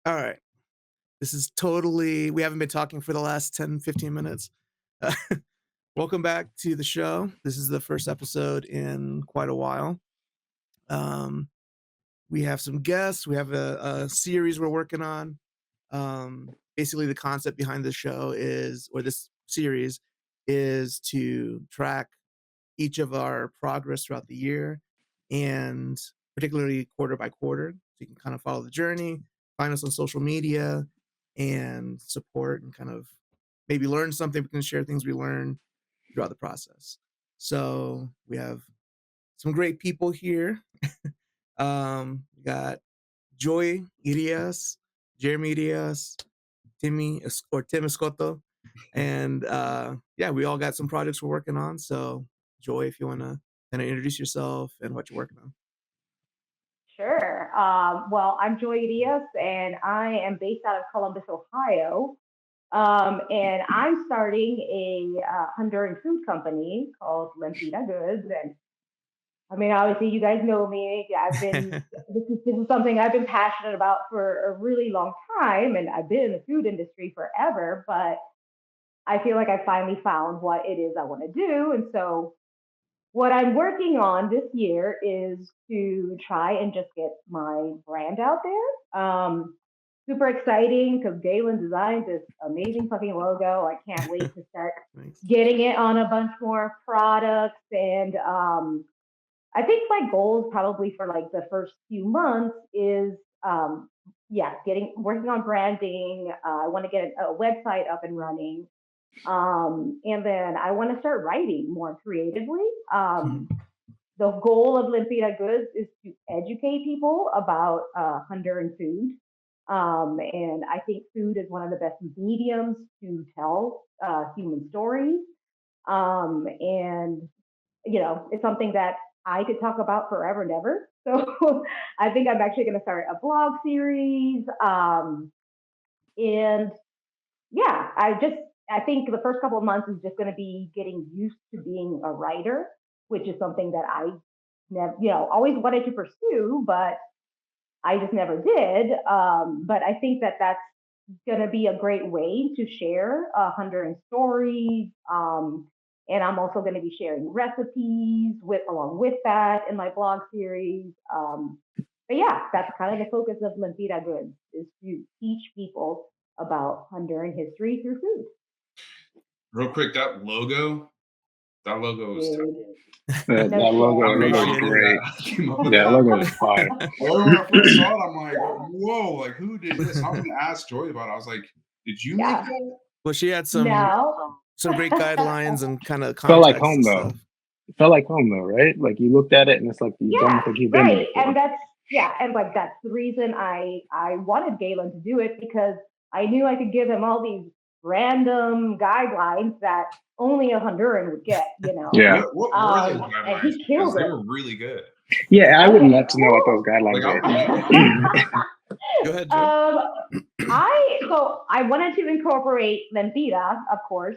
All right. This is totally, we haven't been talking for the last 10, 15 minutes. Uh, welcome back to the show. This is the first episode in quite a while. Um, we have some guests. We have a series we're working on. Basically, the concept behind this show is, or this series, is to track each of our progress throughout the year and particularly quarter by quarter. So you can kind of follow the journey, find us on social media, and support and kind of maybe learn something. We can share things we learn throughout the process. So we have some great people here. We got Joy Irias, Jeremy Irias, Tim Escoto. And yeah, we all got some projects we're working on. So Joy, if you want to kind of introduce yourself and what you're working on. Sure. Well, I'm Joy Diaz, and I am based out of Columbus, Ohio. And I'm starting a Honduran food company called Lempira Goods. And I mean, obviously, you guys know me. This is something I've been passionate about for a really long time, and I've been in the food industry forever. But I feel like I finally found what it is I want to do, and so what I'm working on this year is to try and just get my brand out there. Super exciting because Galen designed this amazing fucking logo. I can't wait to start Thanks. getting it on a bunch more products. And I think my goals probably for like the first few months is, yeah, getting working on branding. I want to get a website up and running. And then I want to start writing more creatively. The goal of Lempira Goods is to educate people about Honduran food. And I think food is one of the best mediums to tell human stories. And, it's something that I could talk about forever and ever. So I think I'm actually going to start a blog series. And yeah, I think the first couple of months is just going to be getting used to being a writer, which is something that I never, always wanted to pursue, but I just never did. But I think that that's going to be a great way to share Honduran stories. And I'm also going to be sharing recipes along with that in my blog series. But yeah, that's kind of the focus of Lempira Goods is to teach people about Honduran history through food. Real quick, that logo is Dude, That no logo shit. is great. I came up with That that. logo is fire. Well, when I first saw it, I'm like, whoa, like who did this? I'm gonna ask Joy about it. I was like, did you make Yeah. that? Well, she had some No. great guidelines and kind of Felt like context home and though. stuff. It felt like home though, right? Like you looked at it and it's like you Yeah, almost like you've been there right. before. And that's the reason I wanted Galen to do it because I knew I could give him all these random guidelines that only a Honduran would get, Yeah. What were those And guidelines? he Because killed they it. were really good. Yeah, I would Okay, love to know what those cool. guidelines Like are. Go ahead, Joe. I wanted to incorporate Lempira, of course.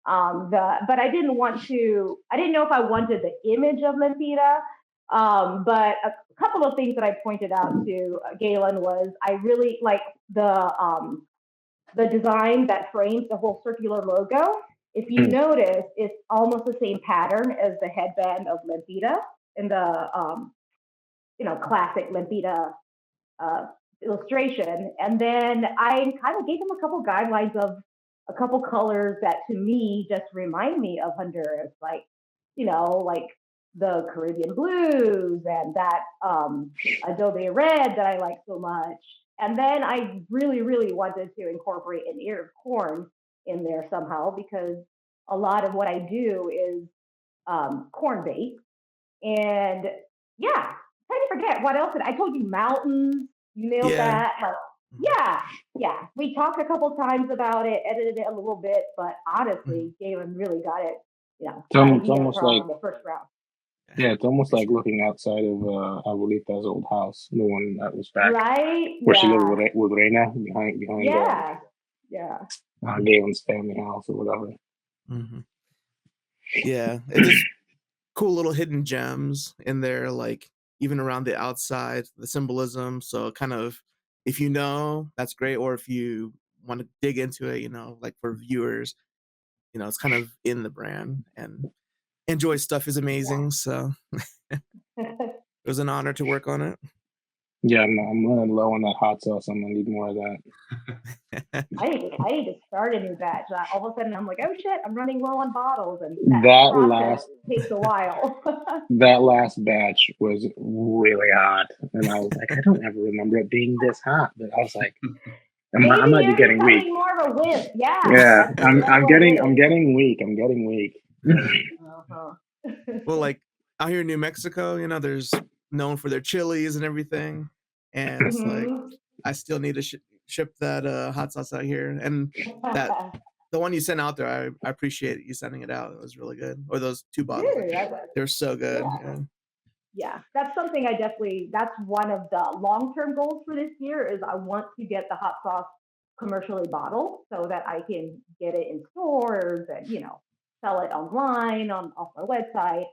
But I didn't know if I wanted the image of Lempira. But a couple of things that I pointed out to Galen was I really like the design that frames the whole circular logo. If you notice, it's almost the same pattern as the headband of Lempira in the classic Lempira uh, illustration. And then I kind of gave him a couple guidelines of a couple colors that to me just remind me of Honduras, like the Caribbean blues and that adobe red that I like so much. And then I really, really wanted to incorporate an ear of corn in there somehow because a lot of what I do is corn based. And yeah, trying to forget what else did I told you mountains. You nailed Yeah. that. Like, yeah, yeah. We talked a couple times about it, edited it a little bit, but honestly, Galen really got it, It's idea almost from like the first round. it's almost like looking outside of Abuelita's old house, the one that was back Right? where she lived Yeah. with Reina behind Yeah. Yeah. Galen's family house or whatever. Mm-hmm. Yeah, it's just cool little hidden gems in there, like even around the outside, the symbolism. So it kind of if you know, that's great. Or if you want to dig into it, like for viewers, it's kind of in the brand, and Enjoy stuff is amazing. So it was an honor to work on it. Yeah, I'm running low on that hot sauce. I'm gonna need more of that. I need to start a new batch. All of a sudden, I'm like, oh shit, I'm running low on bottles, and that That process last takes a while. that last batch was really hot, and I was like, I don't ever remember it being this hot. But I was like, I Maybe might be you're getting weak. becoming more of a wimp. Yeah, Yeah, that's I'm what it I'm is. getting weak. I'm getting weak. Uh-huh. Well, like out here in New Mexico, there's known for their chilies and everything, and it's like Mhm. I still need to ship that hot sauce out here, and that the one you sent out there, I appreciate you sending it out. It was really good. Or those 2 bottles, Dude, actually. They're so good. yeah. Yeah, that's something that's one of the long-term goals for this year is I want to get the hot sauce commercially bottled so that I can get it in stores and, sell it online off my website.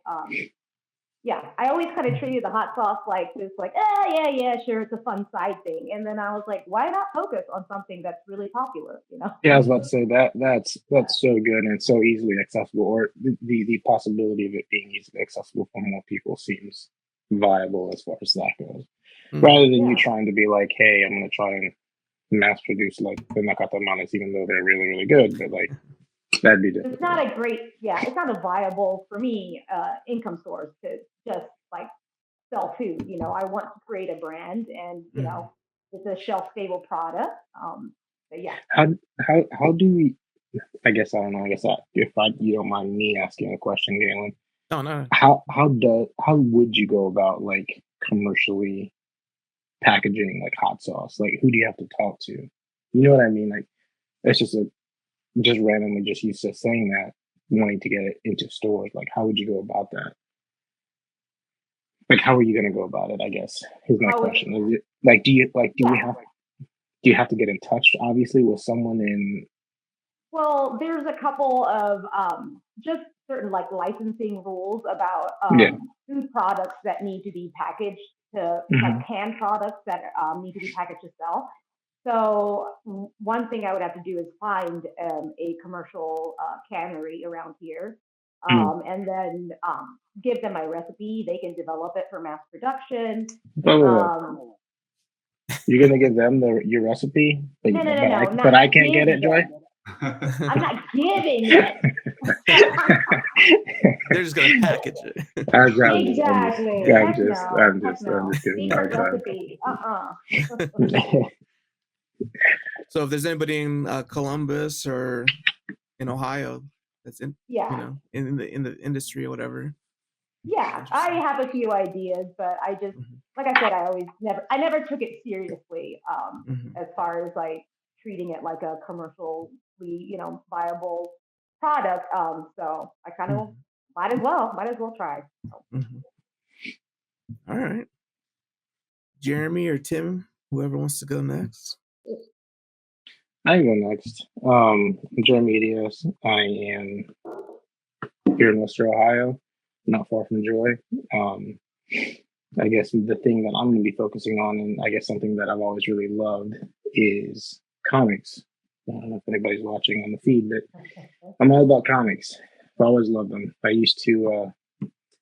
Yeah, I always kind of treated the hot sauce like this, like, yeah, sure, it's a fun side thing. And then I was like, why not focus on something that's really popular? Yeah, I was about to say that's so good and it's so easily accessible, or the possibility of it being easily accessible for more people seems viable as far as that goes. Rather than you Yeah. trying to be like, hey, I'm gonna try and mass produce like the nakatamanes, even though they're really, really good, but like that'd be difficult. It's not it's not a viable for me income source to just like sell food. I want to create a brand and, it's a shelf stable product. But yeah. How do we? I guess I don't know. I guess if you don't mind me asking a question, Galen. Oh no. How would you go about like commercially packaging like hot sauce? Like who do you have to talk to? You know what I mean? Like it's just randomly just used to saying that, wanting to get it into stores. Like how would you go about that? Like how are you gonna go about it? I guess here's my question. Is it like do you have to get in touch obviously with someone in? Well, there's a couple of just certain like licensing rules about Yeah. food products that need to be packaged to like canned products that need to be packaged to sell. So one thing I would have to do is find a commercial cannery around here, and then give them my recipe. They can develop it for mass production. Oh, you're gonna give them your recipe, but, No, but I not can't get it, Joy. I'm not giving it. They're just gonna package it. Exactly. I'm just kidding. Secret recipe. So if there's anybody in Columbus or in Ohio that's in in the industry or whatever. Yeah, I have a few ideas, but I just like I said, I never took it seriously as far as like treating it like a commercially, viable product. So I kind of might as well try. All right. Jeremy or Tim, whoever wants to go next. I can go next. I'm Jeremy Irias. I am here in Western Ohio, not far from Joy. I guess the thing that I'm going to be focusing on, and I guess something that I've always really loved, is comics. I don't know if anybody's watching on the feed, but I'm all about comics. I've always loved them. I used to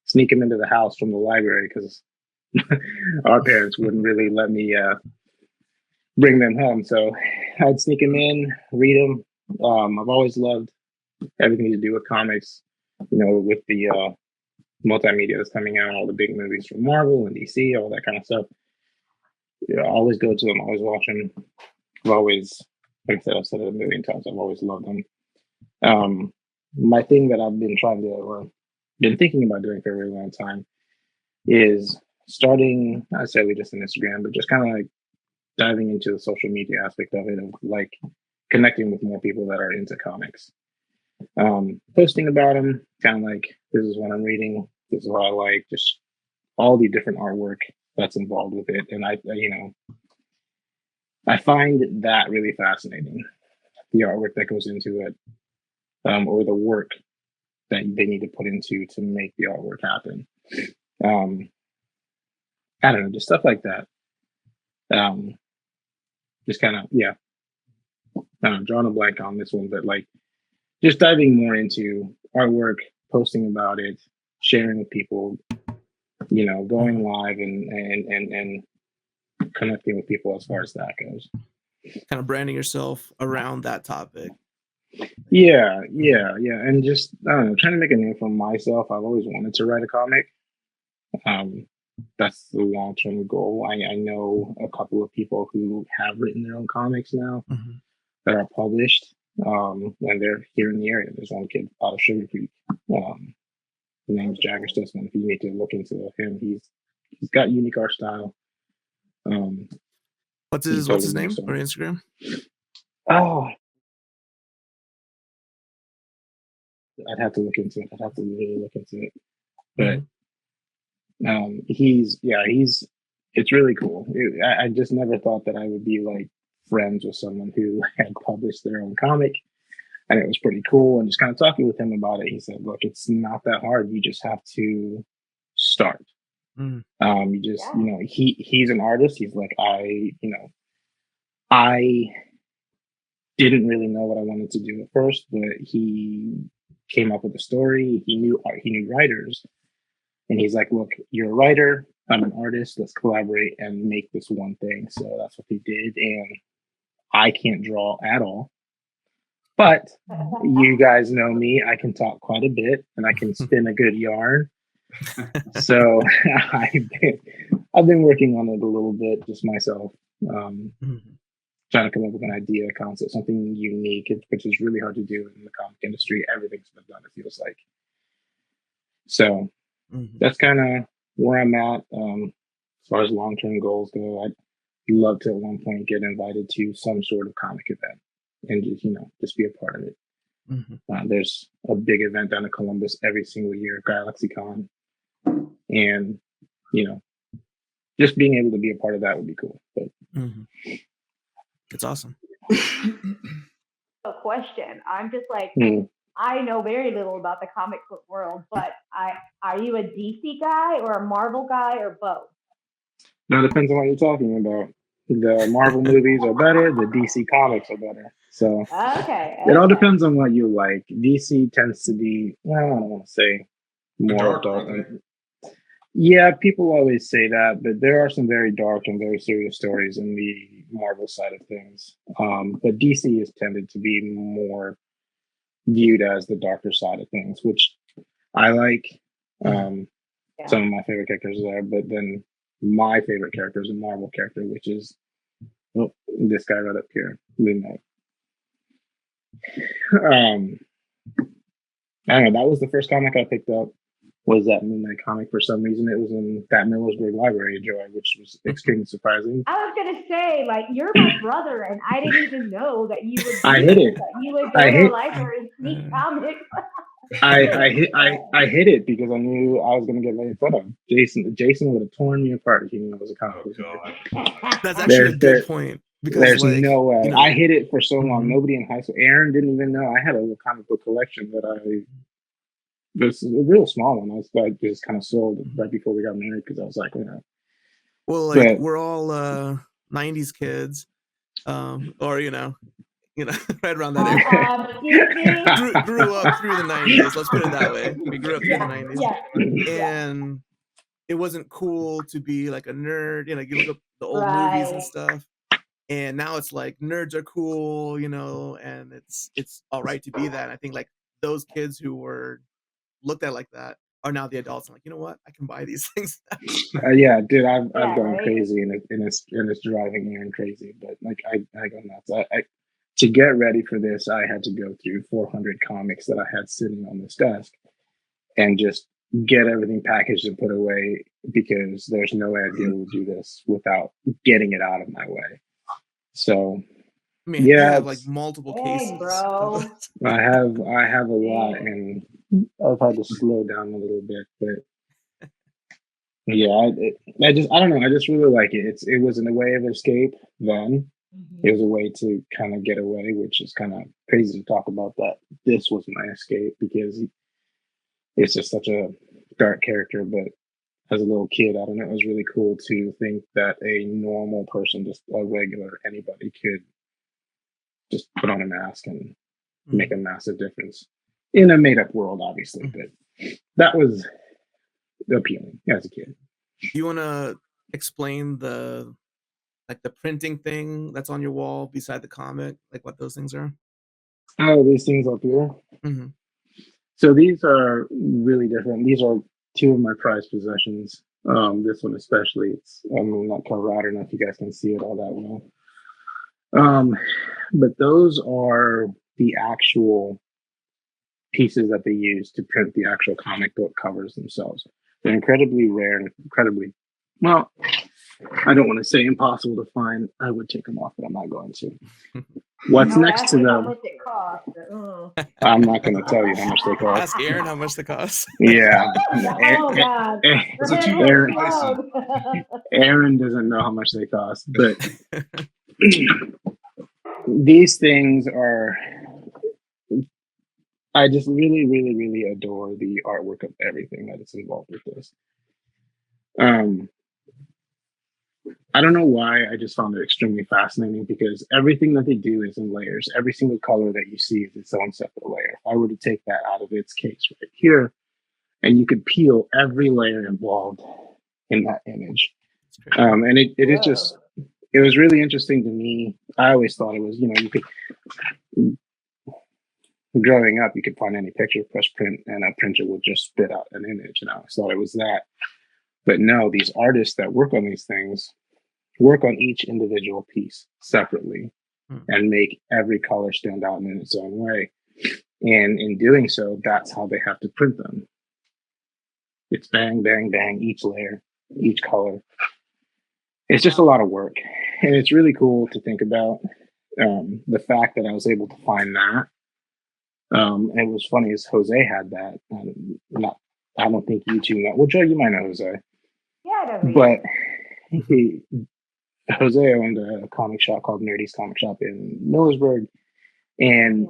sneak them into the house from the library because our parents wouldn't really let me bring them home. So I'd sneak them in, read them. I've always loved everything to do with comics, with the multimedia that's coming out, all the big movies from Marvel and DC, all that kind of stuff. I always go to them, always watch them. I've always, like I said, I've said it a million times, I've always loved them. My thing that I've been been thinking about doing for a really long time is starting, not necessarily just on Instagram, but just kind of like diving into the social media aspect of it, of like connecting with more people that are into comics. Posting about them, kind of like, this is what I'm reading, this is what I like, just all the different artwork that's involved with it. And I find that really fascinating, the artwork that goes into it, or the work that they need to put into to make the artwork happen. I don't know, just stuff like that. just kind of drawing a blank on this one, but like just diving more into artwork, posting about it, sharing with people, going live and connecting with people as far as that goes. Kind of branding yourself around that topic. Yeah. And just, I don't know, trying to make a name for myself. I've always wanted to write a comic. That's the long-term goal. I know a couple of people who have written their own comics now that are published, and they're here in the area. There's one kid out of Sugar Creek. His name's Jagger Stutzman. If you need to look into him, he's got unique art style. What's his name or Instagram? Oh, I'd have to look into it. I'd have to really look into it. But it's really cool. I just never thought that I would be like friends with someone who had published their own comic, and it was pretty cool. And just kind of talking with him about it, he said, "Look, it's not that hard. You just have to start. You just, he's an artist. He's like, I didn't really know what I wanted to do at first, but he came up with a story. He knew writers, and he's like, look, you're a writer. I'm an artist. Let's collaborate and make this one thing." So that's what he did. And I can't draw at all, but you guys know me. I can talk quite a bit, and I can spin a good yarn. So I've been working on it a little bit just myself, trying to come up with an idea, a concept, something unique, which is really hard to do in the comic industry. Everything's been done, it feels like. So that's kind of where I'm at. As far as long-term goals go, I'd love to at one point get invited to some sort of comic event and just be a part of it. There's a big event down in Columbus every single year, GalaxyCon, and just being able to be a part of that would be cool. But it's awesome. A question. I'm just like, I know very little about the comic book world, but are you a DC guy or a Marvel guy or both? No, it depends on what you're talking about. The Marvel movies are better. The DC comics are better. So it all depends on what you like. DC tends to be, well, I don't want to say more adult. Yeah, people always say that, but there are some very dark and very serious stories in the Marvel side of things. But DC has tended to be more viewed as the darker side of things, which I like. Some of my favorite characters are there, but then my favorite character is a Marvel character, which is this guy right up here, Moon Knight. I don't know, that was the first comic I picked up, was that Moon Knight comic. For some reason, it was in that Millersburg Library, Joy, which was extremely surprising. I was gonna say, like, you're my brother, and I didn't even know that you would. I hit it. You would go to the library and sneak comics. I hit it because I knew I was gonna get made fun of. Jason would have torn me apart if he knew I was a comic book. That's actually a good point. Because there's no way. I hid it for so long. Nobody in high school. Aaron didn't even know. I had a comic book collection that was a real small one. I just kind of sold right before we got married because I was like, well, like, we're all 90s kids, or right around that area. Grew up through the 90s. Let's put it that way. We grew up through the 90s, and it wasn't cool to be like a nerd. You look up the old movies and stuff. And now it's like nerds are cool, and it's all right to be that. And I think like those kids who were looked at like that are now the adults. I'm like, you know what? I can buy these things. Yeah, dude, I've gone crazy, and it's driving Aaron crazy. But like I go nuts. To get ready for this, I had to go through 400 comics that I had sitting on this desk, and just get everything packaged and put away because there's no way I'd be able to do this without getting it out of my way. So, you have like multiple cases, bro. I have a lot, and I've had to slow down a little bit, but yeah, I don't know. I just really like it. It was in a way of escape then. It was a way to kind of get away, which is kind of crazy to talk about that. This was my escape because it's just such a dark character, but as a little kid, I don't know, it was really cool to think that a normal person, just a regular anybody, could just put on a mask and make a massive difference in a made up world, obviously. But that was appealing as a kid. Do you want to explain the printing thing that's on your wall beside the comic, like what those things are? Oh, these things up here. Mm-hmm. So these are really different. These are two of my prized possessions. This one especially, it's not covered out. I don't know if you guys can see it all that well. But those are the actual pieces that they use to print the actual comic book covers themselves. They're incredibly rare and incredibly, well, I don't want to say impossible to find. I would take them off, but I'm not going to. What's next to How them? much it costs. I'm not going to tell you how much they cost. Ask Aaron how much they cost. Yeah. Oh God. It's a $2 license. Aaron doesn't know how much they cost, but these things are. I just really, really, really adore the artwork of everything that is involved with this. I don't know why, I just found it extremely fascinating because everything that they do is in layers. Every single color that you see is its own separate layer. If I were to take that out of its case right here, and you could peel every layer involved in that image. And it is just, it was really interesting to me. I always thought it was, you could, growing up, you could find any picture, press print, and a printer would just spit out an image. And I always thought it was that. But no, these artists that work on these things work on each individual piece separately and make every color stand out in its own way. And in doing so, that's how they have to print them. It's bang, bang, bang, each layer, each color. It's just a lot of work. And it's really cool to think about the fact that I was able to find that. And it was funny as Jose had that. I don't think you two know. Well, Joe, you might know Jose. Yeah, I don't But Jose owned a comic shop called Nerdy's Comic Shop in Millersburg. And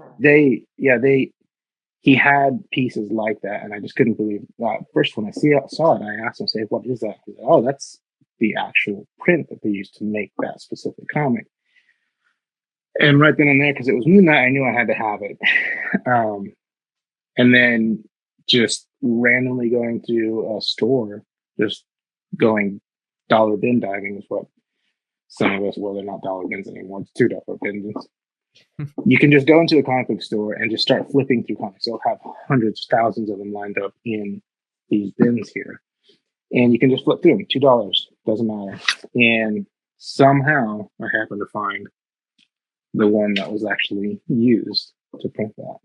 he had pieces like that. And I just couldn't believe first when I saw it, I asked him, say, what is that? He said, oh, that's the actual print that they used to make that specific comic. And right then and there, because it was Moon Knight, I knew I had to have it. And then just randomly going to a store, just going dollar bin diving is what some of us, well, they're not dollar bins anymore. It's $2 bins. You can just go into a comic book store and just start flipping through comics. They'll have hundreds, thousands of them lined up in these bins here. And you can just flip through them. $2, doesn't matter. And somehow I happened to find the one that was actually used to print that.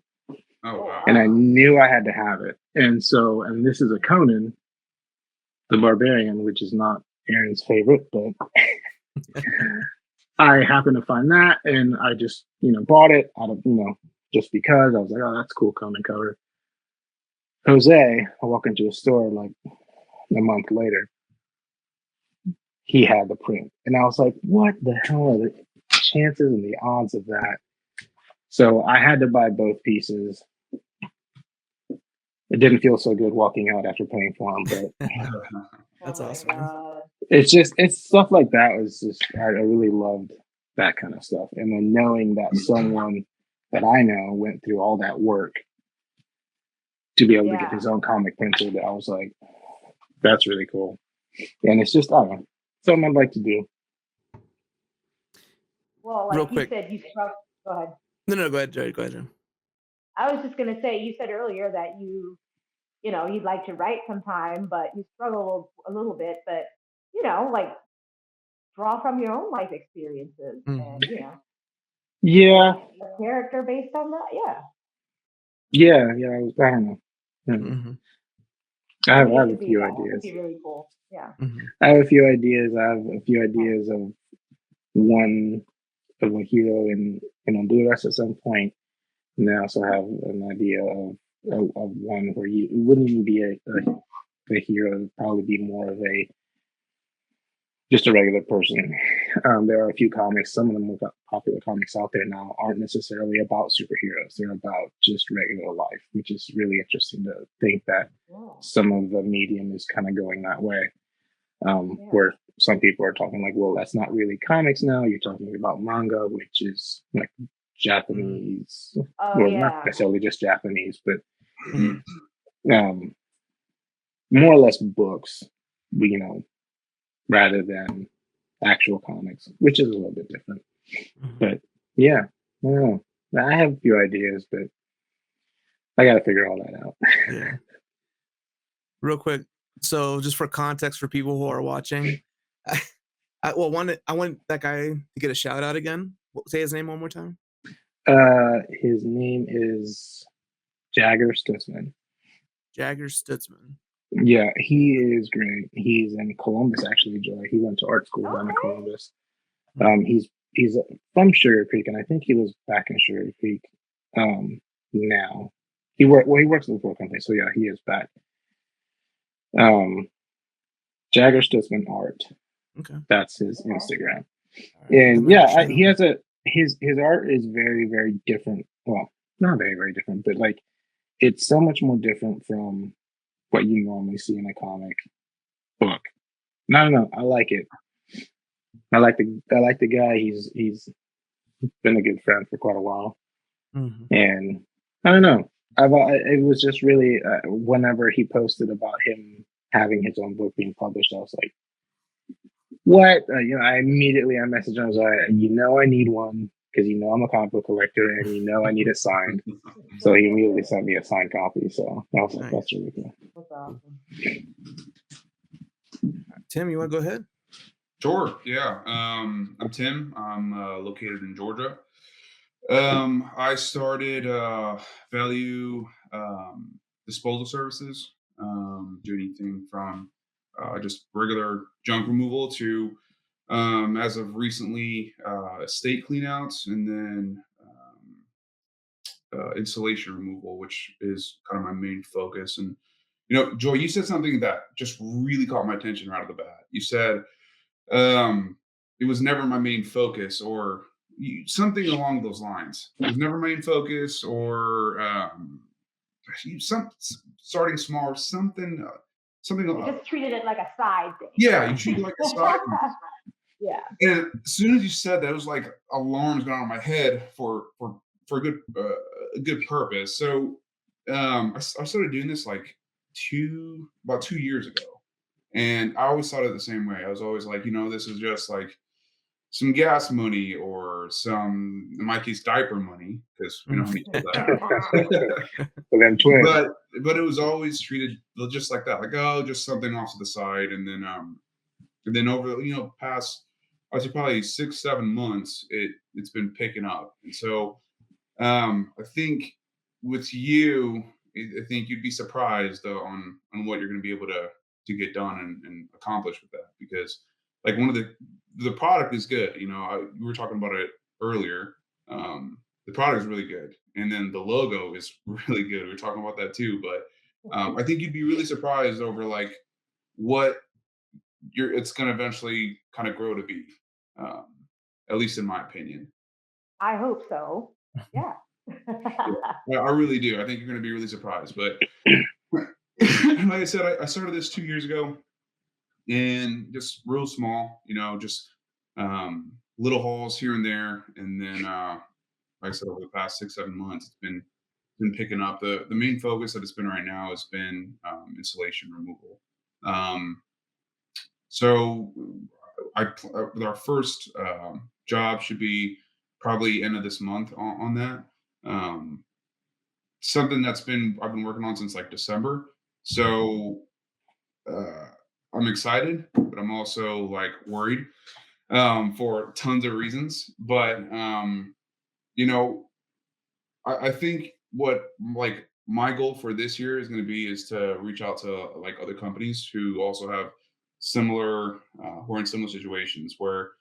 Oh, wow. And I knew I had to have it. And this is a Conan the Barbarian, which is not Aaron's favorite, but I happened to find that and I just, bought it out of, just because I was like, oh, that's cool Conan cover. Jose, I walk into a store like a month later. He had the print. And I was like, what the hell are the chances and the odds of that? So I had to buy both pieces. It didn't feel so good walking out after paying for them, but that's awesome. It's stuff like that was just, I really loved that kind of stuff. And then knowing that someone that I know went through all that work to be able to get his own comic printed, I was like, that's really cool. And it's just, I don't know, something I'd like to do. Well, like real you quick. said, go ahead. No, go ahead, Jerry. Go ahead, Jim. I was just going to say, you said earlier that you'd like to write sometime, but you struggle a little bit, but, like draw from your own life experiences and, Yeah. a character based on that. Yeah. I don't know. Mm-hmm. I have a few ideas. That would be really cool. Yeah. Mm-hmm. I have a few ideas. I have a few ideas of one of a hero in Honduras at some point. And I also have an idea of one where you wouldn't even be a hero. It would probably be more of a just a regular person. There are a few comics. Some of the more popular comics out there now aren't necessarily about superheroes. They're about just regular life, which is really interesting to think that some of the medium is kind of going that way. Where some people are talking like, well, that's not really comics now. You're talking about manga, which is like Japanese, not necessarily just Japanese, but more or less books, rather than actual comics, which is a little bit different. But yeah, I don't know. I have a few ideas, but I got to figure all that out. Yeah. Real quick, so just for context for people who are watching, I want that guy to get a shout out again. Say his name one more time. His name is Jagger Stutzman. Jagger Stutzman. Yeah, he is great. He's in Columbus, actually, Joy. He went to art school down in Columbus. He's from Sugar Creek, and I think he lives back in Sugar Creek now. He works at the Ford company, so yeah, he is back. Jagger Stutzman Art. Okay, that's his Instagram. And yeah, he has his art is very, very different. Well, not very, very different, but like it's so much more different from what you normally see in a comic book. No, I like it. I like the guy. He's been a good friend for quite a while, and I don't know. It was just really whenever he posted about him having his own book being published, I was like, "What?" I messaged him. I was like, I need one because I'm a comic book collector and I need it signed. So he immediately sent me a signed copy. So I was like, "That's really cool." That's awesome. Tim, you want to go ahead? Sure. Yeah. I'm Tim. I'm located in Georgia. I started value disposal services. Do anything from just regular junk removal to, as of recently, estate cleanouts, and then insulation removal, which is kind of my main focus. And Joy, you said something that just really caught my attention right off the bat. You said it was never my main focus, or something along those lines. It was never my main focus, or starting small, something. You just treated it like a side thing. Yeah, you treat it like a side. Yeah. And as soon as you said that, it was like alarms going on in my head for a good purpose. So I started doing this like about 2 years ago. And I always thought it the same way. I was always like, this is just like some gas money or some, in my case, diaper money, because we don't need that. For them twins. But it was always treated just like that, like, oh, just something off to the side. And then over, past, I would say probably 6-7 months, it's been picking up. And so I think with you, I think you'd be surprised on what you're going to be able to get done and accomplish with that, because like one of the product is good. We were talking about it earlier. The product is really good, and then the logo is really good. We were talking about that too, but I think you'd be really surprised over like what it's going to eventually kind of grow to be, at least in my opinion. I hope so. Yeah. Yeah, I really do. I think you're going to be really surprised. But like I said, I started this 2 years ago, and just real small, just little hauls here and there. And then, like I said, over the past 6-7 months, it's been picking up. The main focus that it's been right now has been insulation removal. So our first job should be probably end of this month on that. Something I've been working on since like December. So I'm excited, but I'm also like worried for tons of reasons. But I think what like my goal for this year is going to be is to reach out to like other companies who also have similar who are in similar situations where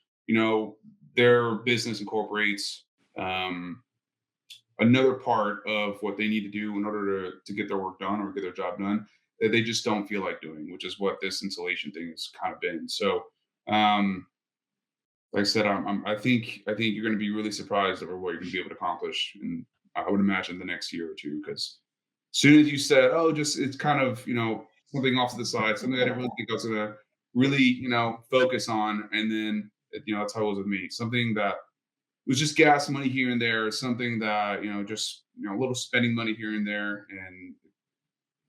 their business incorporates another part of what they need to do in order to get their work done or get their job done that they just don't feel like doing, which is what this insulation thing has kind of been. So like I said, I think you're going to be really surprised over what you're going to be able to accomplish, and I would imagine the next year or two. Because as soon as you said, "Oh, just it's kind of something off to the side, something I didn't really think I was going to really focus on," and then that's how it was with me. Something that was just gas money here and there, something that just a little spending money here and there, and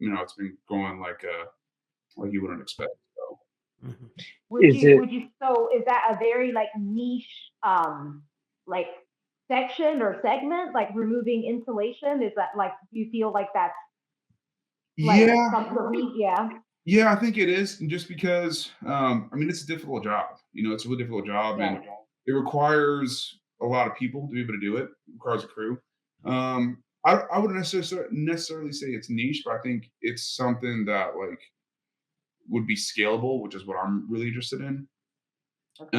it's been going like you wouldn't expect. So. Mhm. So is that a very like niche like section or segment, like removing insulation? Is that like, do you feel like that's like Yeah, something? Yeah. yeah, I think it is, and just because I mean it's a difficult job. It's a really difficult job, Yeah. and it requires a lot of people to be able to do it. It requires a crew. I wouldn't necessarily say it's niche, but I think it's something that like would be scalable, which is what I'm really interested in. Okay.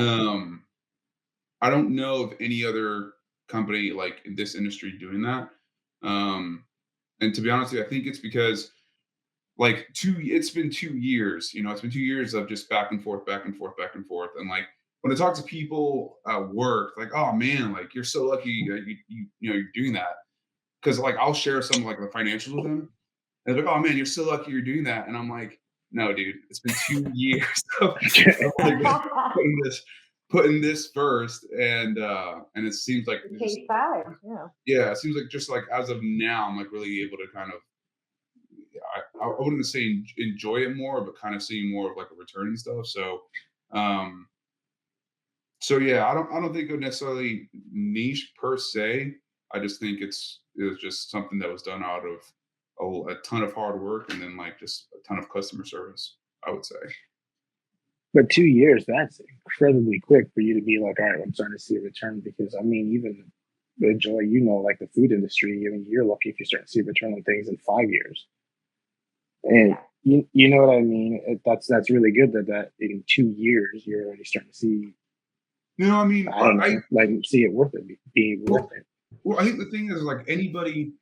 I don't know of any other company like in this industry doing that. Um, and to be honest with you, I think it's because like it's been 2 years, it's been 2 years of just back and forth, back and forth, back and forth. And like when I talk to people at work, like, oh man, like you're so lucky you're doing that. Cause like I'll share some like the financials with them. And they're like, oh man, you're so lucky you're doing that. And I'm like, no, dude, it's been 2 years of like putting this first. And it seems like It just, takes time. Yeah. yeah, it seems like just like as of now, I'm like really able to kind of I wouldn't say enjoy it more, but kind of seeing more of like a return and stuff. Um, so yeah, I don't think it necessarily niche per se. I just think it was just something that was done out of a ton of hard work and then like just a ton of customer service, I would say. But 2 years, that's incredibly quick for you to be like, all right, I'm starting to see a return. Because I mean, even the Joy, like the food industry, I mean, you're lucky if you start to see a return on things in 5 years. And you know what I mean? That's really good that in 2 years you're already starting to see. I mean, I don't know, like see it worth it, being worth it. Well, I think the thing is like anybody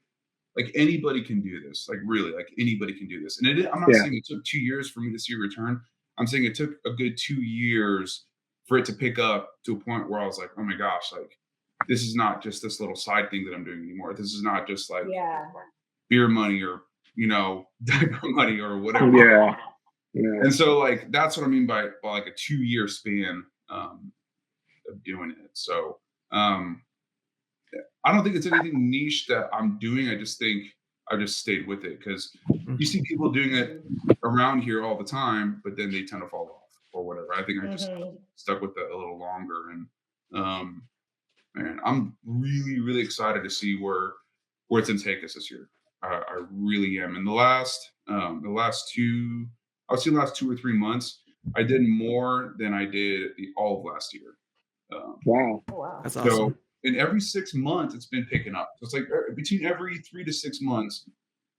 can do this. Like really, like anybody can do this. And I'm not saying it took 2 years for me to see a return. I'm saying it took a good 2 years for it to pick up to a point where I was like, oh my gosh, like this is not just this little side thing that I'm doing anymore. This is not just like beer money or diaper money or whatever. Yeah. And so like that's what I mean by like a 2 year span of doing it. So I don't think it's anything niche that I'm doing. I just think I just stayed with it because you see people doing it around here all the time, but then they tend to fall off or whatever. I think I just stuck with it a little longer, and I'm really, really excited to see where it's going to take us this year. I really am. In the last two, I would say the last 2 or 3 months, I did more than I did all of last year. Wow. Oh, wow. That's awesome. So in every 6 months, it's been picking up. So it's like between every 3 to 6 months,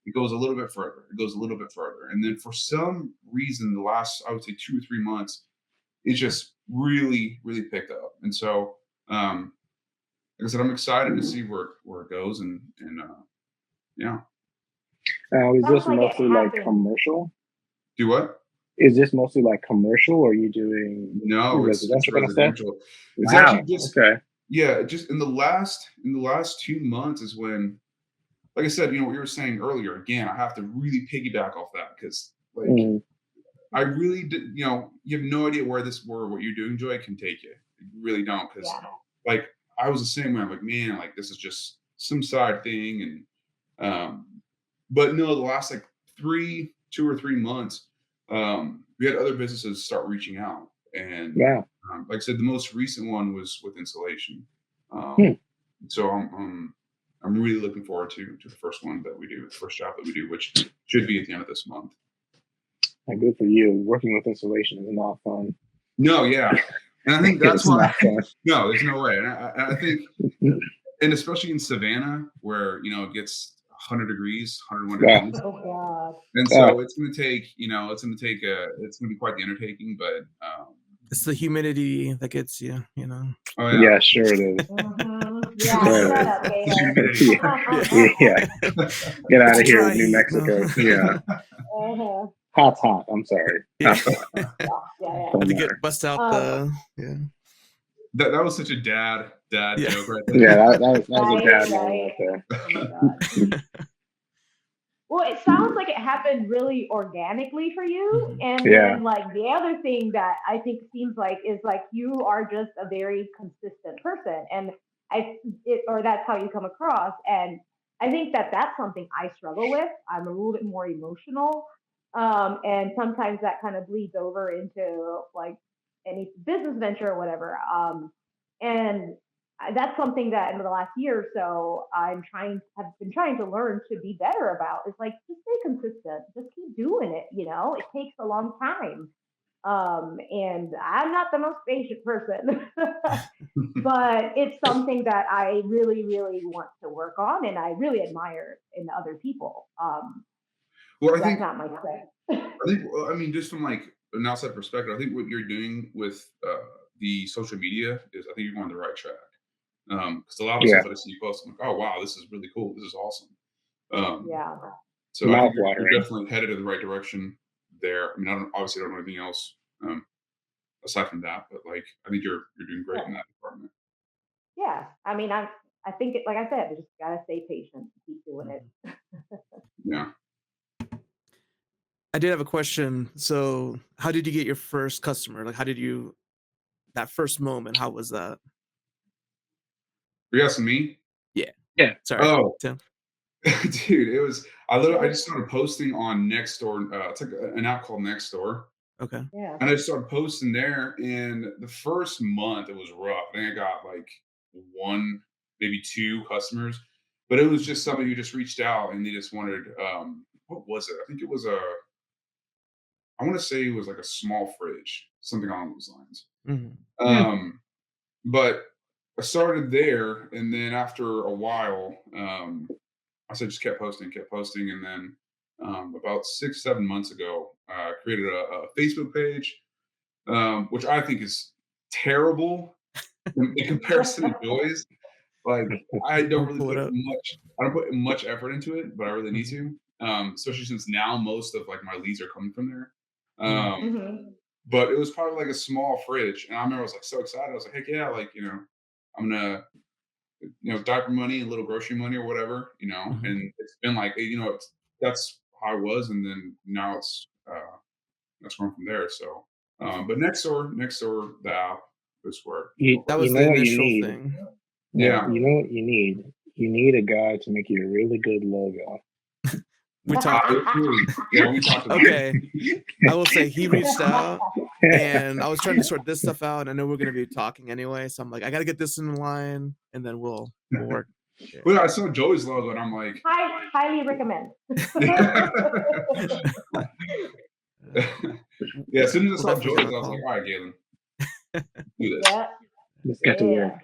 it goes a little bit further. It goes a little bit further. And then for some reason, the last, I would say 2 or 3 months, it just really, really picked up. And so, like I said, I'm excited to see where it goes. And yeah. Is this Sounds like it mostly like happened. Commercial? Do what? Is this mostly like commercial, or are you doing No, it's residential kind of stuff? residential. It's Wow. actually just Okay. yeah, just in the last 2 months is when, like I said, what you were saying earlier. Again, I have to really piggyback off that because like I really did. You have no idea where what you're doing, Joy, can take you. You really don't, because like I was the same way. I'm like, man, like this is just some side thing, and but no, the last like 2 or 3 months, we had other businesses start reaching out, and like I said, the most recent one was with insulation. So I'm really looking forward to the first one that we do, the first job that we do, which should be at the end of this month. Good for you. Working with insulation is not fun. No, yeah, and I think that's why. Not No, there's no way, and I think, and especially in Savannah, where it gets 100 degrees, 101 degrees. Oh God. And so it's going to take, it's going to be quite the undertaking, but it's the humidity that gets you, Oh yeah, sure it is. Yeah, shut up, Galen. Yeah. Get out of here with New Mexico. Yeah. Hot's hot. I'm sorry. Yeah. Yeah. Had to get bust out the That was such a dad Yeah. joke right there. Yeah, that was a Right, bad one right. right there. Oh my God. Well, it sounds like it happened really organically for you. And Yeah. then, like, the other thing that I think seems like is like you are just a very consistent person, and or that's how you come across. And I think that that's something I struggle with. I'm a little bit more emotional, and sometimes that kind of bleeds over into like any business venture or whatever. And that's something that in the last year or so have been trying to learn to be better about. It's like just stay consistent, just keep doing it. It takes a long time, and I'm not the most patient person, but it's something that I really, really want to work on, and I really admire in other people. Well, I That's think not my strength. I mean, just from like an outside perspective, I think what you're doing with the social media is, I think you're on the right track. Because a lot of the Yeah. stuff that I see you post, I'm like, oh wow, this is really cool. This is awesome. Yeah. So I think you're Mouth-watering. definitely headed in the right direction there. I mean, obviously I don't know anything else aside from that, but like I think you're doing great in that department. Yeah. I mean, I think like I said, you just gotta stay patient and keep doing it. Yeah. I did have a question. So, how did you get your first customer? Like, how did you that first moment? How was that? You're asking me? Yeah. Sorry, Oh, Tim. dude, I just started posting on Nextdoor. It's like an app called Nextdoor. Okay. Yeah. And I started posting there, and the first month it was rough. I think I got like one, maybe two customers, but it was just somebody who just reached out and they just wanted, what was it? I think it was I want to say it was like a small fridge, something along those lines. Mhm. Um, but I started there, and then after a while, I said just kept posting, and then about 6, 7 months ago, I created a Facebook page, which I think is terrible in comparison to Joy's. Like I don't I'll really pull it put up. much. I don't put much effort into it, but I really need Mhm. to. Especially since now most of like my leads are coming from there. Mhm. Hmm. But it was probably like a small fridge, and I remember I was like so excited. I was like, heck yeah, like I'm gonna diaper money and little grocery money or whatever, Mhm. and it's been like, that's how I was. And then now that's going from there. So, but next door, the app is where You, people That are. you was the know what you initial need? thing. Yeah. Yeah. You know what you need? You need a guy to make you a really good logo. We talked. Yeah, we talked about Okay. it. I will say he reached out, and I was trying to sort this stuff out. I know we're gonna be talking anyway, so I'm like, I gotta get this in line, and then we'll work. Yeah. Well, I saw Joey's logo, and I'm like, Highly recommend. yeah. As soon as I We'll saw definitely get on Joey's, a I was like, call. all right, Galen, do this. Yeah. Let's get to work.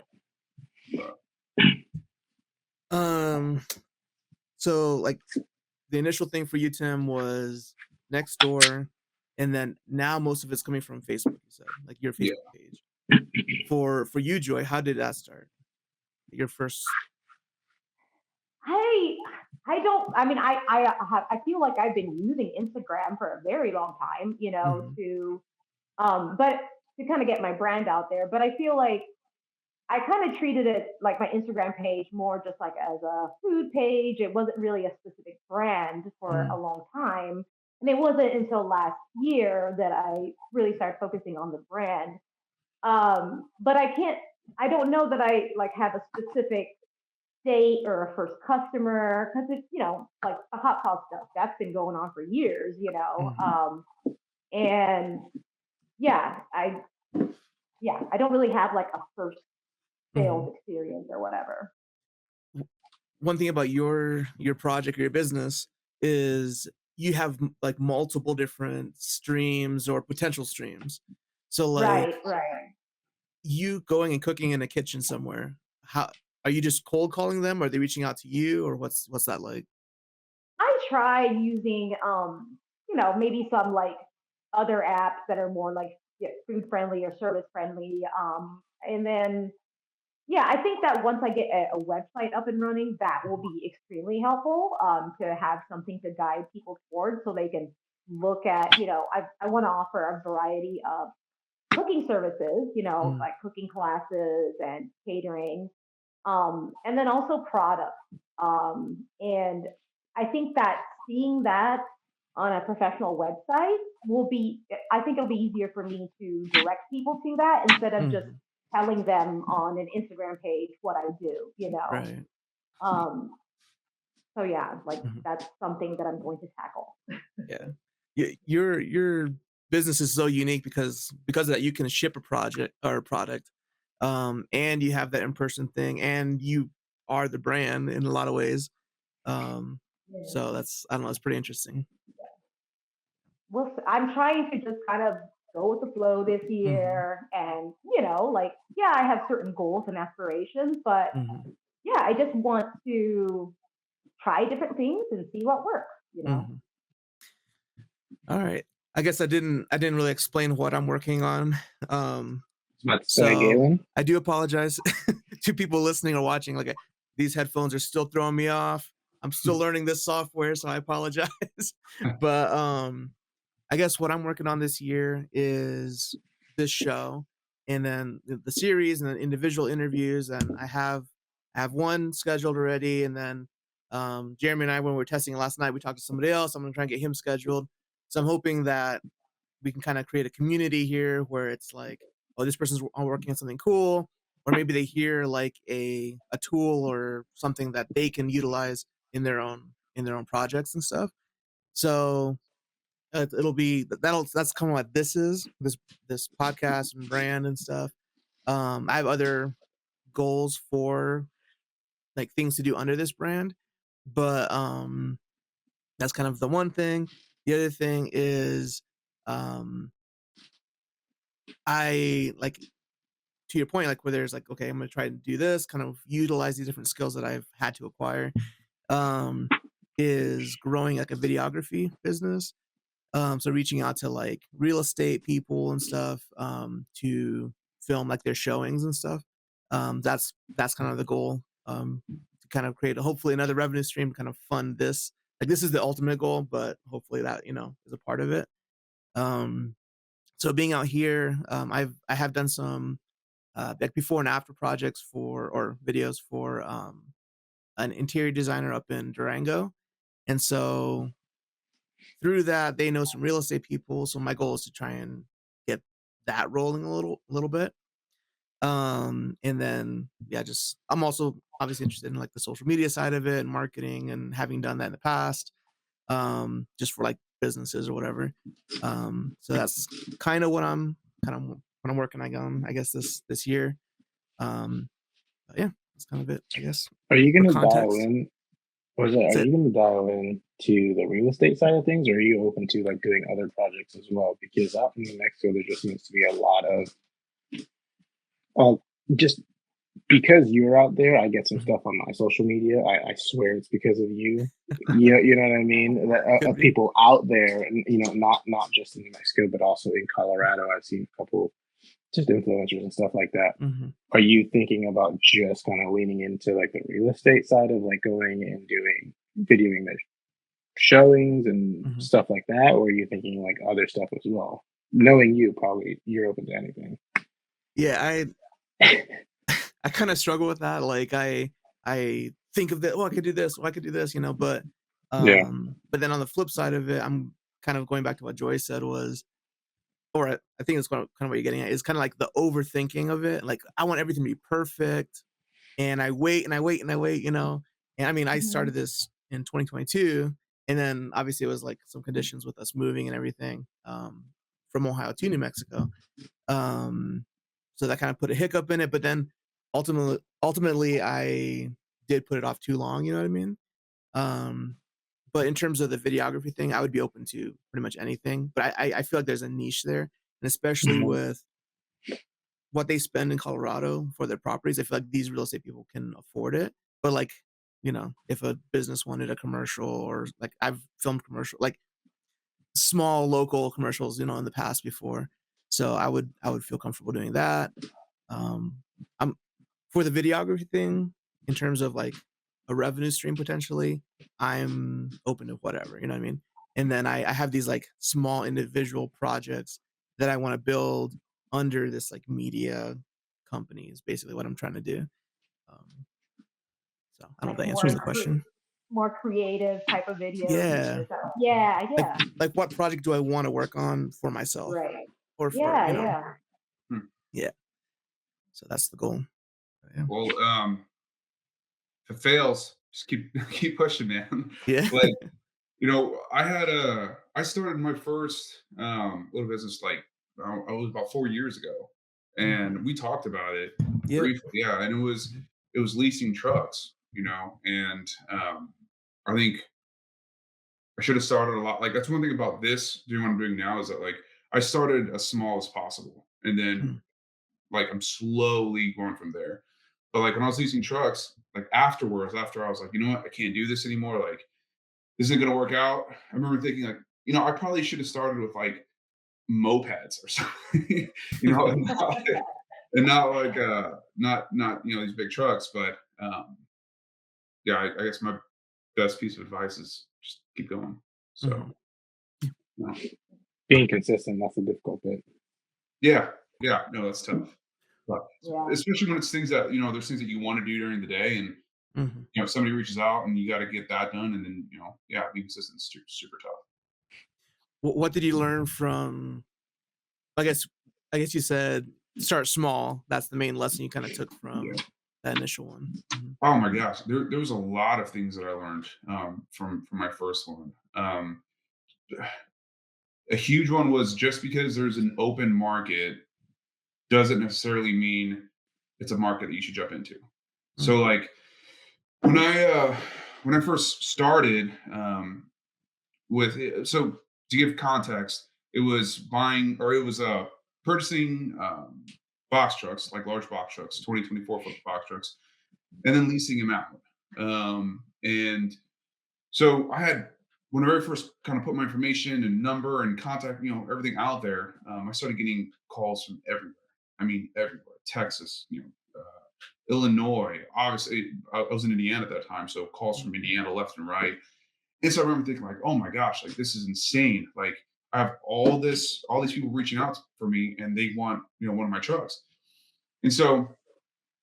So like the initial thing for you, Tim, was next door, and then now most of it's coming from Facebook. You said like your Yeah. Facebook page. For you, Joy, how did that start? Your first. I don't. I mean, I feel like I've been using Instagram for a very long time. Mhm. But to kind of get my brand out there. But I feel like I kind of treated it like my Instagram page more just like as a food page. It wasn't really a specific brand for a Mhm. long time. And it wasn't until last year that I really started focusing on the brand. But I don't know that I like have a specific date or a first customer because it's, like the hot sauce stuff that's been going on for years. Mhm. And yeah, I don't really have like a first Mhm. sales experience or whatever. One thing about your project or your business is you have like multiple different streams or potential streams. So like Right. you going and cooking in a kitchen somewhere, how are you just cold calling them? Are they reaching out to you, or what's that like? I tried using, maybe some like other apps that are more like food friendly or service friendly. And then, yeah, I think that once I get a website up and running, that will be extremely helpful to have something to guide people towards so they can look at, I want to offer a variety of cooking services, Mm, like cooking classes and catering, and then also products. And I think that seeing that on a professional website I think it'll be easier for me to direct people to that instead of just mhm, telling them on an Instagram page what I do. right. Um, so yeah, like Mhm, that's something that I'm going to tackle. yeah. Your business is so unique because of that you can ship a project or a product, and you have that in person thing, and you are the brand in a lot of ways. Um, Yeah. so that's I don't know, it's pretty interesting. I'm trying to just kind of go with the flow this Hmm. year, and like yeah, I have certain goals and aspirations, but Hmm. yeah, I just want to try different things and see what works. Hmm. All right. I guess I didn't really explain what I'm working on. Um, I was about to say, so Galen. I do apologize to people listening or watching. Like these headphones are still throwing me off. I'm still learning this software, so I apologize. But I guess what I'm working on this year is this show, and then the series, and then individual interviews. And I have one scheduled already, and then Jeremy and I, when we were testing it last night, we talked to somebody else. I'm gonna try and get him scheduled. So I'm hoping that we can kind of create a community here where it's like, oh, this person's working on something cool, or maybe they hear like a tool or something that they can utilize in their own projects and stuff. So it'll be that's kind of what this podcast and brand and stuff. I have other goals for like things to do under this brand, but that's kind of the one thing. The other thing is um I like, to your point, like where there's like, okay, I'm gonna try to do this, kind of utilize these different skills that I've had to acquire. Um, is growing like a videography business. So reaching out to like real estate people and stuff, to film like their showings and stuff. That's kind of the goal. To kind of create hopefully another revenue stream, kind of fund this. Like this is the ultimate goal, but hopefully that is a part of it. Um, so being out here, I have done some like before and after projects for or videos for an interior designer up in Durango, and so through that they know some real estate people. So my goal is to try and get that rolling a little bit. And then yeah, just I'm also obviously interested in like the social media side of it and marketing and having done that in the past, just for like businesses or whatever. So that's kind of what I'm working on, I guess this year. Um, but yeah, that's kind of it, I guess. Are you For going to dial context, in? Was it? Are that's it. you going to dial in to the real estate side of things, or are you open to like doing other projects as well? Because out in New Mexico, there just seems to be a lot of, well, just because you're out there, I get some Mhm. stuff on my social media. I swear it's because of you. You know what I mean? Could Of be. people out there, and not just in New Mexico, but also in Colorado. I've seen a couple just influencers and stuff like that. Hmm. Are you thinking about just kind of leaning into like the real estate side of like going and doing videoing the showings and Hmm. stuff like that, or are you thinking like other stuff as well? Knowing you, probably you're open to anything. Yeah, I kind of struggle with that. Like I think of that. Oh, I could do this. Oh, I could do this. But Yeah. but then on the flip side of it, I'm kind of going back to what Joy said was, or I think it's kind of what you're getting at, is kind of like the overthinking of it. Like I want everything to be perfect, and I wait and I wait and I wait. And I mean, I Hmm. started this in 2022, and then obviously it was like some conditions with us moving and everything, from Ohio to New Mexico. Um, so that kind of put a hiccup in it, but then ultimately I did put it off too long. You know what I mean? Um, but in terms of the videography thing, I would be open to pretty much anything. But I feel like there's a niche there, and especially Mhm. with what they spend in Colorado for their properties, I feel like these real estate people can afford it. But like, if a business wanted a commercial, or like I've filmed commercial, like small local commercials, in the past before. So I would feel comfortable doing that. Um, I'm for the videography thing, in terms of like a revenue stream potentially, I'm open to whatever, you know what I mean? and then I have these like small individual projects that I want to build under this like media company is basically what I'm trying to do. Um, so I don't know if Like that answers the question. more creative type of videos. Yeah. Yeah, Like yeah. like what project do I want to work on for myself Right. or for, Yeah, you know, yeah. Hmm. yeah. So that's the goal. Yeah. Well, if it fails, just keep keep pushing, man. Yeah. Like, I started my first little business like I was about 4 years ago, and we talked about it Yep. briefly. Yeah, and it was leasing trucks, and I think I should have started a lot. Like that's one thing about this doing what I'm doing now is that like I started as small as possible, and then Mm. like I'm slowly going from there. But like when I was leasing trucks, like afterwards, after I was like, you know what, I can't do this anymore. Like this isn't gonna work out. I remember thinking like, I probably should have started with like mopeds or something, and not like not these big trucks. But yeah, I guess my best piece of advice is just keep going. Mhm. So you know, Being consistent, that's a difficult bit. yeah, yeah, no, that's tough. But Yeah. especially when it's things that there's things that you want to do during the day, and Mhm. if somebody reaches out and you got to get that done, and then yeah, being consistent is super tough. What did you learn from I guess I guess you said start small. That's the main lesson you kind of took Yeah. from that initial one. Mhm. Oh my gosh, there was a lot of things that I learned from my first one. A huge one was just because there's an open market doesn't necessarily mean it's a market that you should jump into. So Mhm. like when I first started with it, so to give context, it was purchasing box trucks, like large box trucks, 24 foot box trucks, and then leasing them out. And so I had when I very first kind of put my information and number and contact, everything out there. I started getting calls from everywhere. I mean, everywhere. Texas, Illinois. Obviously, I was in Indiana at that time, so calls from Indiana left and right. And so I remember thinking, like, oh my gosh, like this is insane. Like I have all these people reaching out for me, and they want, one of my trucks. And so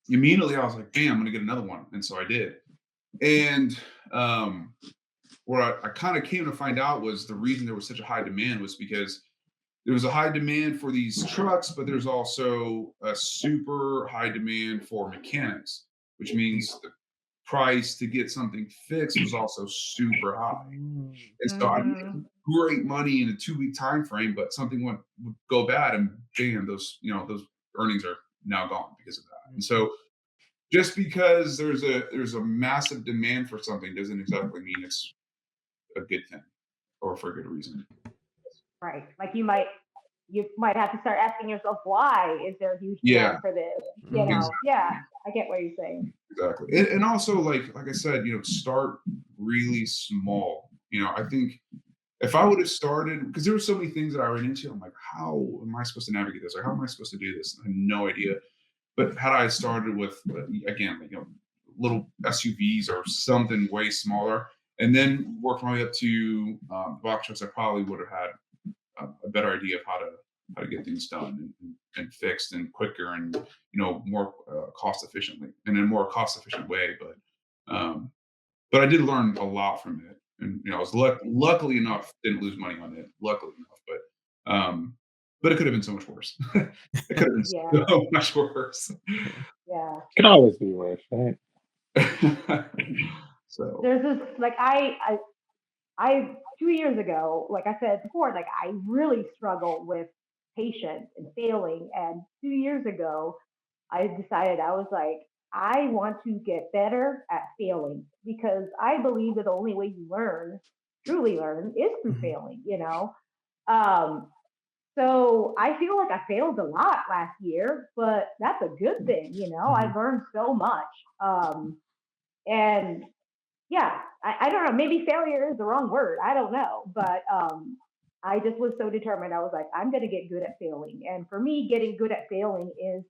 immediately I was like, damn, I'm gonna get another one. And so I did. And um, what I kind of came to find out was the reason there was such a high demand was because there was a high demand for these trucks, but there's also a super high demand for mechanics, which means the price to get something fixed was also super high. Mm. And so I Mm-hmm. made great money in a 2 week time frame, but something would go bad, and bam, those earnings are now gone because of that. And Mhm. so just because there's a massive demand for something doesn't exactly mean it's a good thing or for a good reason. Right. Like you might have to start asking yourself, why is there a huge Yeah, demand for this? Mhm. Yeah, I get what you're saying. exactly. And also like I said, start really small. I think if I would have started, because there were so many things that I ran into, I'm like, how am I supposed to navigate this? Like, how am I supposed to do this? I had no idea. But had I started with again, like little SUVs or something way smaller, and then worked my way up to box trucks, I probably would have had a better idea of how to get things done and fixed and quicker and more cost efficiently and in a more cost efficient way. But I did learn a lot from it, and I was luckily enough didn't lose money on it. Luckily enough, but it could have been so much worse. It could have Yeah, been so much worse. yeah. Could always be worse, right? So There's this like I 2 years ago, like I said before, like I really struggled with patience and failing. And 2 years ago, I decided I was like, I want to get better at failing because I believe that the only way you learn, truly learn, is through Mhm. failing. Um, so I feel like I failed a lot last year, but that's a good thing. I Mhm. learned so much. And yeah, I don't know. Maybe failure is the wrong word. I don't know. But I just was so determined. I was like, I'm going to get good at failing. And for me, getting good at failing is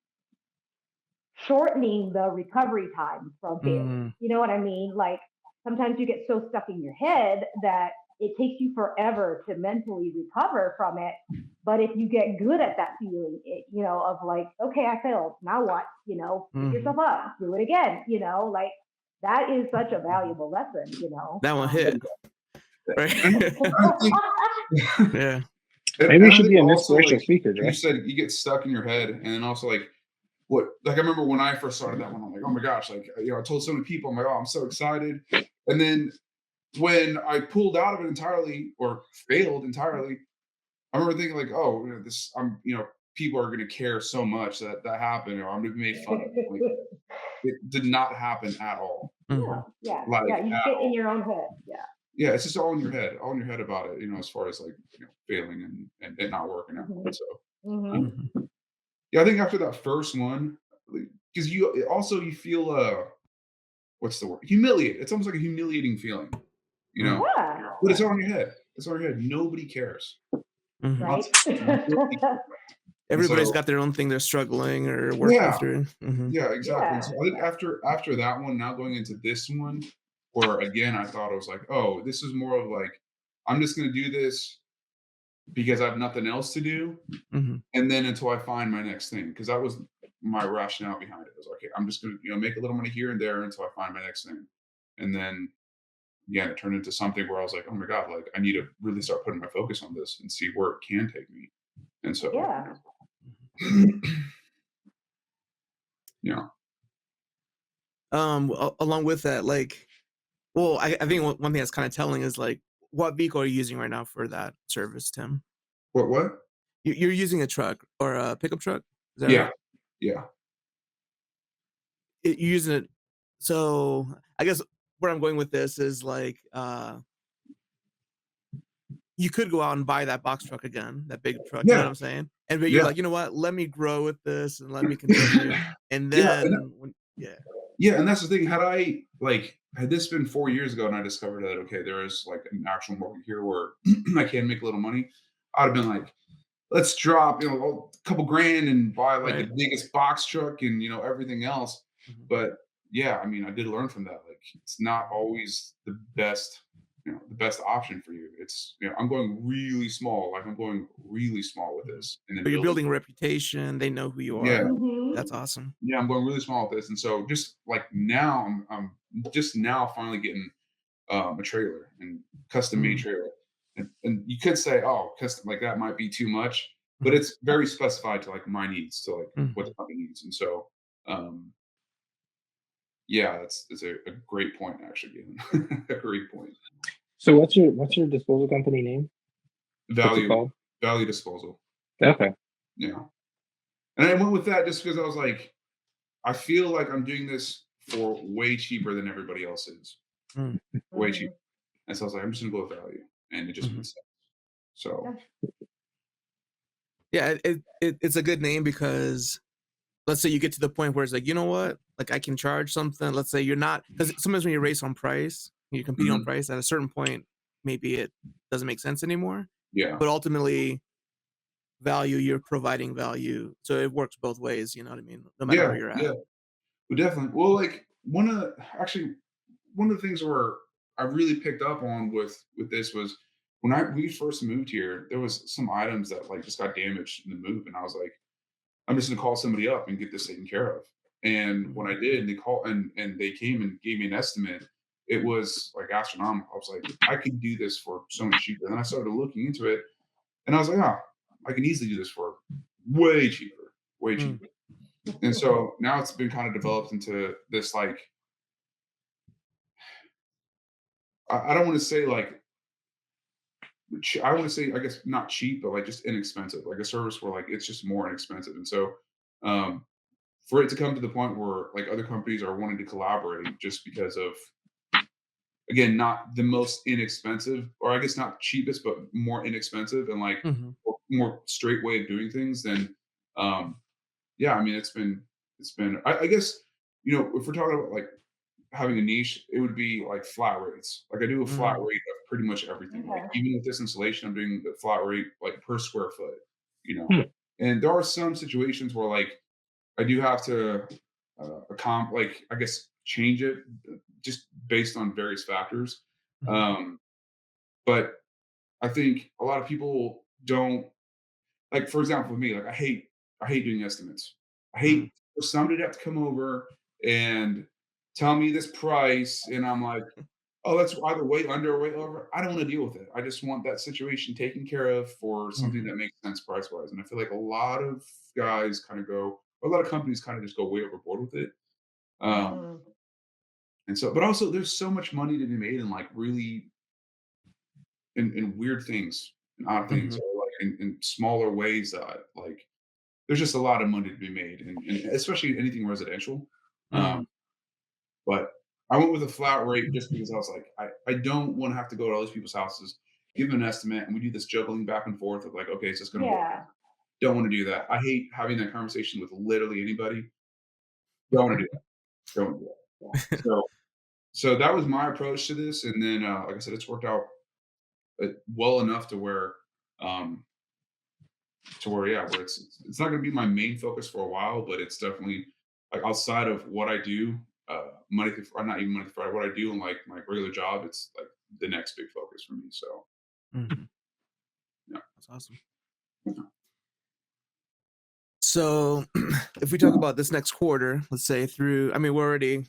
shortening the recovery time from failing. Mm. You know what I mean? Like sometimes you get so stuck in your head that it takes you forever to mentally recover from it. But if you get good at that feeling, of like, okay, I failed. Now what? Pick yourself up, do it again. Like that is such a valuable lesson. That one hit. Right. And I think, Yeah. Maybe you should I be an also, inspirational like, speaker, you Dre. said you get stuck in your head, and then also like I remember when I first started that one, I'm like, oh my gosh, like I told so many people, I'm like, oh, I'm so excited, and then when I pulled out of it entirely or failed entirely, I remember thinking like, oh, this, people are going to care so much that happened, or I'm going to be made fun of. Like, it did not happen at all. Yeah. Like, You at get in all. your own head. Yeah. Yeah, it's just all in your head about it, as far as like, failing and it not working out. Mhm. So, Mhm. um, yeah, I think after that first one, because you feel, what's the word? Humiliated. It's almost like a humiliating feeling, Yeah. but it's all in your head. It's all in your head. Nobody cares. Right. Nobody cares. And Everybody's so, got their own thing they're struggling or working yeah, through. yeah, exactly. And Yeah. so I think after that one, now going into this one, where again I thought I was like, oh, this is more of like, I'm just gonna do this because I have nothing else to do, and then until I find my next thing, because that was my rationale behind it. I was like, okay, I'm just gonna make a little money here and there until I find my next thing, and then yeah, it turned into something where I was like, oh my god, like I need to really start putting my focus on this and see where it can take me, and so Yeah. yeah. Along with that, like, well, I think one thing that's kind of telling is like, what vehicle are you using right now for that service, Tim? What? You're using a truck or a pickup truck? Is that Yeah, right? yeah, You're using it. So I guess where I'm going with this is like, you could go out and buy that box truck again, that big truck. You know what yeah, I'm saying? But you're yeah, like, you know what? Let me grow with this and let me continue. And yeah. then, yeah. Yeah, and that's the thing. Had this been 4 years ago and I discovered that, okay, there is like an actual market here where I can make a little money, I'd have been like, let's drop, a couple grand and buy like Right. the biggest box truck and, everything else. Mhm. But yeah, I mean, I did learn from that. Like, it's not always the best option for you. It's, I'm going really small. Like, I'm going really small with Mhm. this and then But you're building. building a reputation. They know who you Yeah. are. Mhm. That's awesome. Yeah, I'm going really small with this. And so just like now, I'm just now finally getting a trailer and custom made Mm. trailer. And you could say, oh, custom like that might be too much, but Mhm. it's very specified to like my needs, to like what the Mhm. company needs. And so, yeah, it's a great point, actually, Galen. A great point. So what's your disposal company name? What's it Value called? value disposal. Okay. Yeah. And I went with that just because I was like, I feel like I'm doing this for way cheaper than everybody else is. Mm. Way cheaper. And so I was like, I'm just gonna go with value. And it just Mhm. made sense. So Yeah, it's a good name because let's say you get to the point where it's like, you know what? Like I can charge something. Let's say you're not, because sometimes when you race on price, you're competing on mhm, price, at a certain point, maybe it doesn't make sense anymore. yeah. But ultimately, value, you're providing value. So it works both ways, you know what I mean? No matter Yeah, where you're yeah. at. Well, definitely. Well, like one of the things where I really picked up on with this was when we first moved here, there was some items that like just got damaged in the move, and I was like, I'm just gonna call somebody up and get this taken care of. And when Mhm. I did, and they called and they came and gave me an estimate, it was like astronomical. I was like, I could do this for so much cheaper. And then I started looking into it, and I was like, oh, I can easily do this for way cheaper, way Mm. cheaper. And so now it's been kind of developed into this like I don't want to say like I want to say I guess not cheap, but like just inexpensive, like a service where like it's just more inexpensive. And so um, for it to come to the point where like other companies are wanting to collaborate just because of again not the most inexpensive or I guess not cheapest but more inexpensive and like Mhm. more straight way of doing things, then um, yeah, I mean it's been I guess if we're talking about like having a niche, it would be like flat rates. Like I do a flat Mm. rate of pretty much everything. Like Okay. even with this installation, I'm doing the flat rate like per square foot, you know. Hmm. And there are some situations where like I do have to like I guess change it just based on various factors. Mhm. Um, But I think a lot of people don't, like, for example, with me, like I hate doing estimates. I Mm. hate for somebody to have to come over and tell me this price, and I'm like, oh, that's either way under or way over. I don't want to deal with it. I just want that situation taken care of for something Mhm. that makes sense price wise. And I feel like a lot of guys kind of go, a lot of companies kind of just go way overboard with it. Um, Mhm. and so, but also there's so much money to be made in like really in weird things and odd things, Mhm. or like in smaller ways that like there's just a lot of money to be made, and especially anything residential. Um, Mhm. but I went with a flat rate just because I was like, I don't want to have to go to all these people's houses, give them an estimate, and we do this juggling back and forth of like, okay, is this going to work? Yeah. Don't want to do that. I hate having that conversation with literally anybody. Don't want to do that. Don't want to do that. So that was my approach to this, and then like I said, it's worked out well enough um, to where yeah, where it's not going to be my main focus for a while, but it's definitely like outside of what I do, Monday through not even Monday through Friday, what I do in like my regular job, it's like the next big focus for me. So Mhm. yeah. That's awesome. So, if we talk about this next quarter, let's say through, I mean, we're already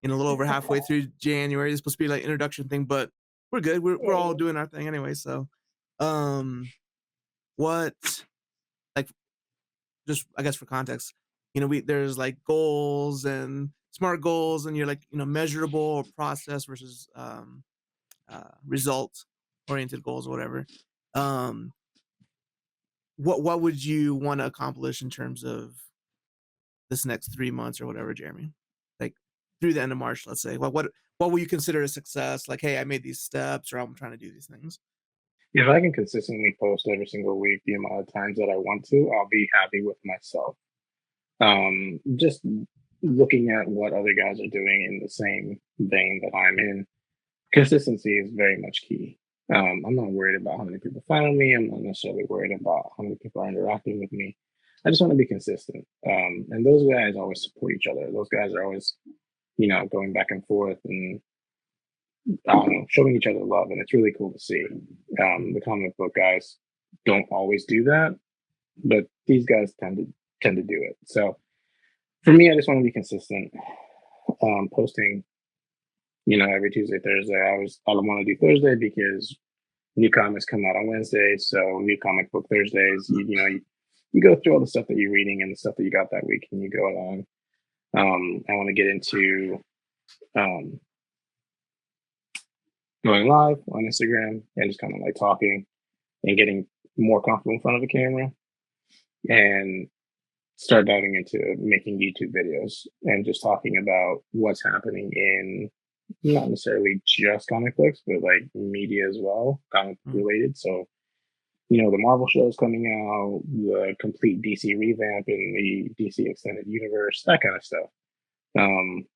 a little over halfway through January. It's supposed to be like introduction thing, but we're good. We're all Yeah. doing our thing anyway. So, what like just I guess for context, there's like goals and smart goals, and you're like measurable or process versus result oriented goals or whatever. Um, what would you want to accomplish in terms of this next 3 months or whatever, Jeremy? Like through the end of March, let's say. What will you consider a success? Like, hey, I made these steps, or I'm trying to do these things. If I can consistently post every single week the amount of times that I want to, I'll be happy with myself. Just looking at what other guys are doing in the same vein that I'm in, consistency is very much key. I'm not worried about how many people follow me. I'm not necessarily worried about how many people are interacting with me. I just want to be consistent. And those guys always support each other. Those guys are always, going back and forth and I don't know, showing each other love. And it's really cool to see. The comic book guys don't always do that, but these guys tend to do it. So for me, I just want to be consistent. Posting, every Tuesday, Thursday. I don't want to do Thursday because new comics come out on Wednesday. So new comic book Thursdays, you go through all the stuff that you're reading and the stuff that you got that week, and you go along. I want to get into um, going live on Instagram and just kind of like talking and getting more comfortable in front of a camera, and start diving into making YouTube videos and just talking about what's happening in not necessarily just comic books, but like media as well, comic Mm. related. So, the Marvel shows coming out, the complete DC revamp in the DC extended universe, that kind of stuff. Um,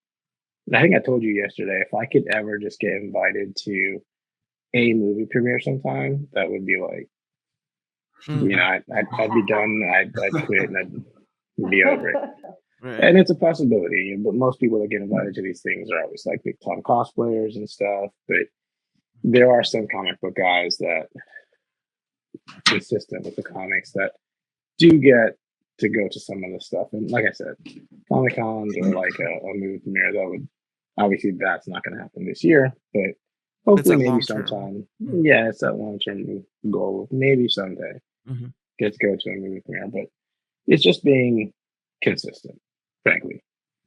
I think I told you yesterday, if I could ever just get invited to a movie premiere sometime, that would be like, Mhm. I'd be done. I'd quit and I'd be over it. Right. And it's a possibility, but most people that get invited to these things are always like big time cosplayers and stuff. But there are some comic book guys that are consistent with the comics that do get to go to some of the stuff. And like I said, Comic Cons or like a movie premiere, that would obviously that's not going to happen this year, but It's hopefully like maybe long term. sometime. Mhm. Yeah, it's that long term goal. Maybe someday Mhm. get to go to a movie premiere, but it's just being consistent, frankly.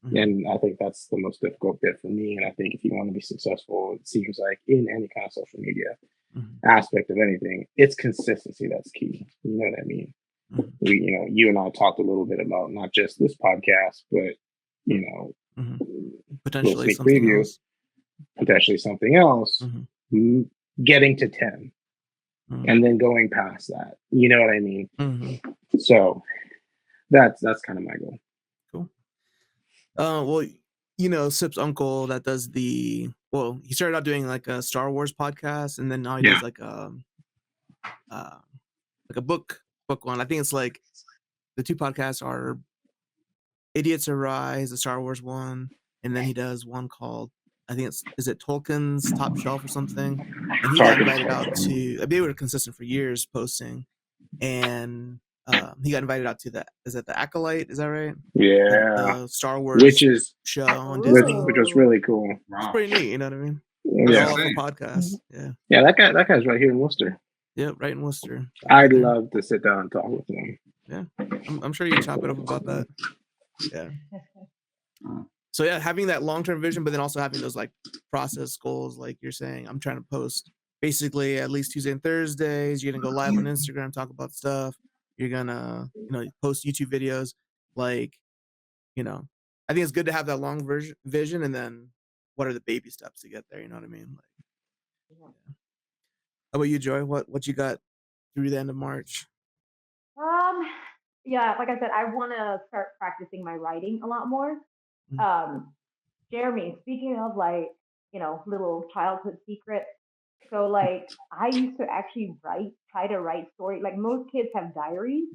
Mhm. And I think that's the most difficult bit for me. And I think if you want to be successful, it seems like in any kind of social media Mhm. aspect of anything, it's consistency that's key. You know what I mean? Mhm. You and I talked a little bit about not just this podcast, but you know, Mhm. little Potentially sneak something preview, else. potentially something else, Mhm. getting to 10 Mhm. and then going past that. You know what I mean? Mhm. So that's kind of my goal. Cool. Well, Sip's uncle that does he started out doing like a Star Wars podcast, and then now he Yeah. does uh like a book one. I think it's like the two podcasts are Idiots Arise, the Star Wars one, and then he does one called I think is it Tolkien's Top Shelf or something, and he got invited out to. They were consistent for years posting, and he got invited out to is it the Acolyte? Is that right? Yeah, the Star Wars show on Disney, which was really cool. It's pretty neat. You know what I mean? Yeah, all off a podcast. Yeah, yeah. That guy's right here in Worcester. Yeah, right in Worcester. I'd love to sit down and talk with him. Yeah, I'm sure you chop it up about that. Yeah. So yeah, having that long-term vision, but then also having those like process goals, like you're saying, I'm trying to post basically at least Tuesday and Thursdays. You're gonna go live on Instagram, talk about stuff. You're gonna, post YouTube videos. Like, I think it's good to have that long vision, and then what are the baby steps to get there? You know what I mean? Like, yeah. How about you, Joy? What you got through the end of March? Yeah, like I said, I want to start practicing my writing a lot more. Jeremy, speaking of like, little childhood secrets. So like I used to actually try to write stories. Like most kids have diaries.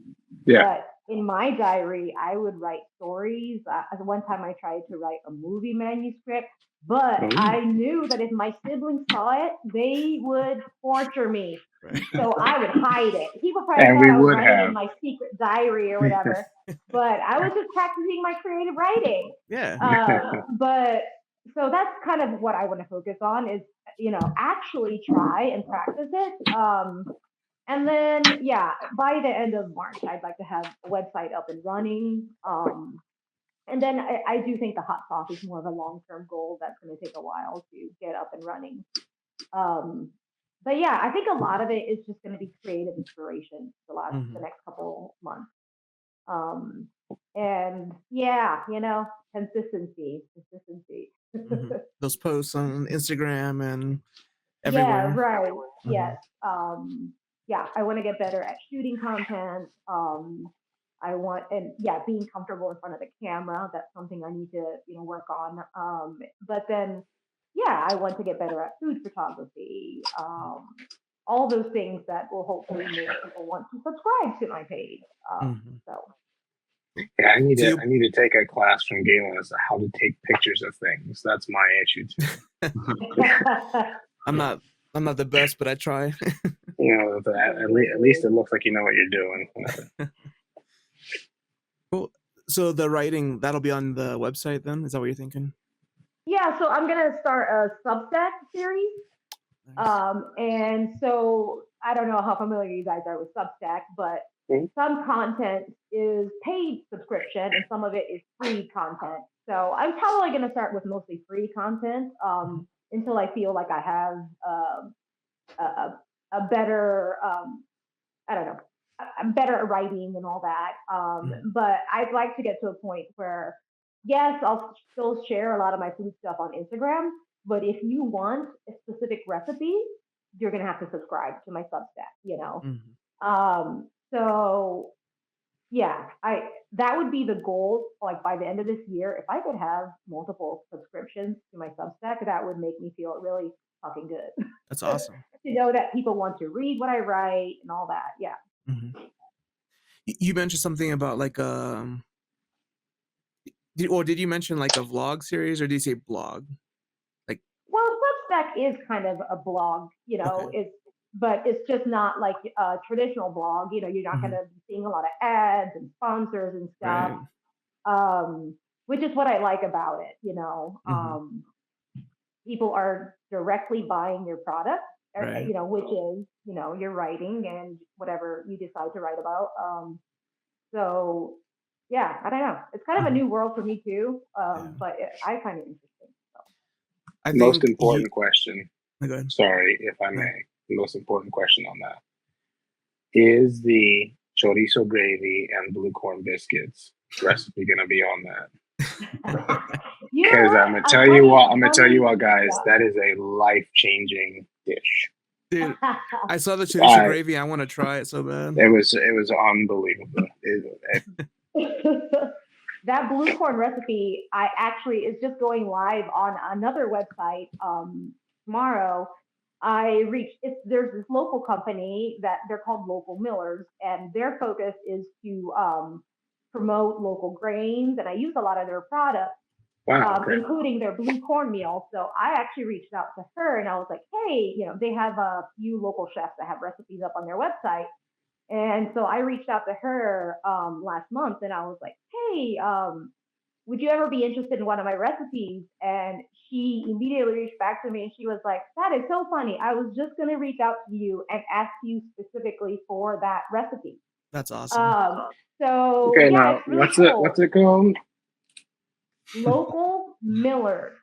Yeah. But in my diary, I would write stories. One time I tried to write a movie manuscript, but I knew that if my siblings saw it, they would torture me. Right. So I would hide it. People probably thought I was writing in my secret diary or whatever, but I was just practicing my creative writing. Yeah. But so that's kind of what I want to focus on is, actually try and practice it. And then, by the end of March, I'd like to have a website up and running. And then I do think the hot sauce is more of a long-term goal that's going to take a while to get up and running. But yeah, I think a lot of it is just going to be creative inspiration the next couple months. And yeah, consistency. Those posts on Instagram and everywhere. Yeah, right. Yes. I want to get better at shooting content. Being comfortable in front of the camera. That's something I need to, work on. But then, I want to get better at food photography. All those things that will hopefully make people want to subscribe to my page. So. Yeah, I need to take a class from Galen as to how to take pictures of things. That's my issue too. I'm not the best, but I try. At least it looks like you know what you're doing. Cool. So the writing, that'll be on the website then? Is that what you're thinking? Yeah, so I'm gonna start a Substack series. Nice. And so I don't know how familiar you guys are with Substack, but some content is paid subscription and some of it is free content. So I'm probably going to start with mostly free content until I feel like I have a better, I'm better at writing and all that. But I'd like to get to a point where, yes, I'll still share a lot of my food stuff on Instagram, but if you want a specific recipe, you're going to have to subscribe to my Substack, So yeah, that would be the goal. Like by the end of this year, if I could have multiple subscriptions to my Substack, that would make me feel really fucking good. That's awesome. To know that people want to read what I write and all that. Yeah. You mentioned something about like did you mention like a vlog series or did you say blog? Well, Substack is kind of a blog, okay. But it's just not like a traditional blog. You're not going to be seeing a lot of ads and sponsors and stuff, right. Which is what I like about it. People are directly buying your product, right. Which is, your writing and whatever you decide to write about. So, yeah, I don't know. It's kind of a new world for me too, but I find it interesting. So. Most important question. Go ahead. Sorry, if I may. The most important question on that is the chorizo gravy and blue corn biscuits recipe going to be on that? Because I'm gonna tell you what, guys, that is a life-changing dish. Dude, I saw the chorizo gravy. I want to try it so bad. It was unbelievable. That blue corn recipe, is just going live on another website tomorrow. There's this local company that they're called Local Millers, and their focus is to promote local grains, and I use a lot of their products. Wow. Okay. including their blue cornmeal. So I actually reached out to her and I was like, hey, they have a few local chefs that have recipes up on their website. And so I reached out to her last month and I was like, hey, would you ever be interested in one of my recipes? And she immediately reached back to me and she was like, that is so funny. I was just going to reach out to you and ask you specifically for that recipe. That's awesome. So Okay. yeah, Now, it's really what's cool. it called? Local Millers.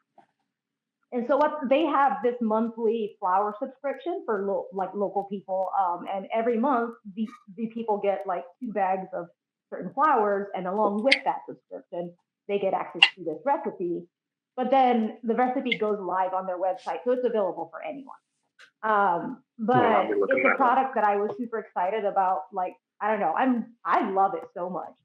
And so what they have this monthly flour subscription for local people, and every month the people get like 2 bags of certain flours, and along with that subscription, they get access to this recipe. But then the recipe goes live on their website, so it's available for anyone. Well, I'll But be looking it's a that up. product that I was super excited about. Like, I don't know, I love it so much.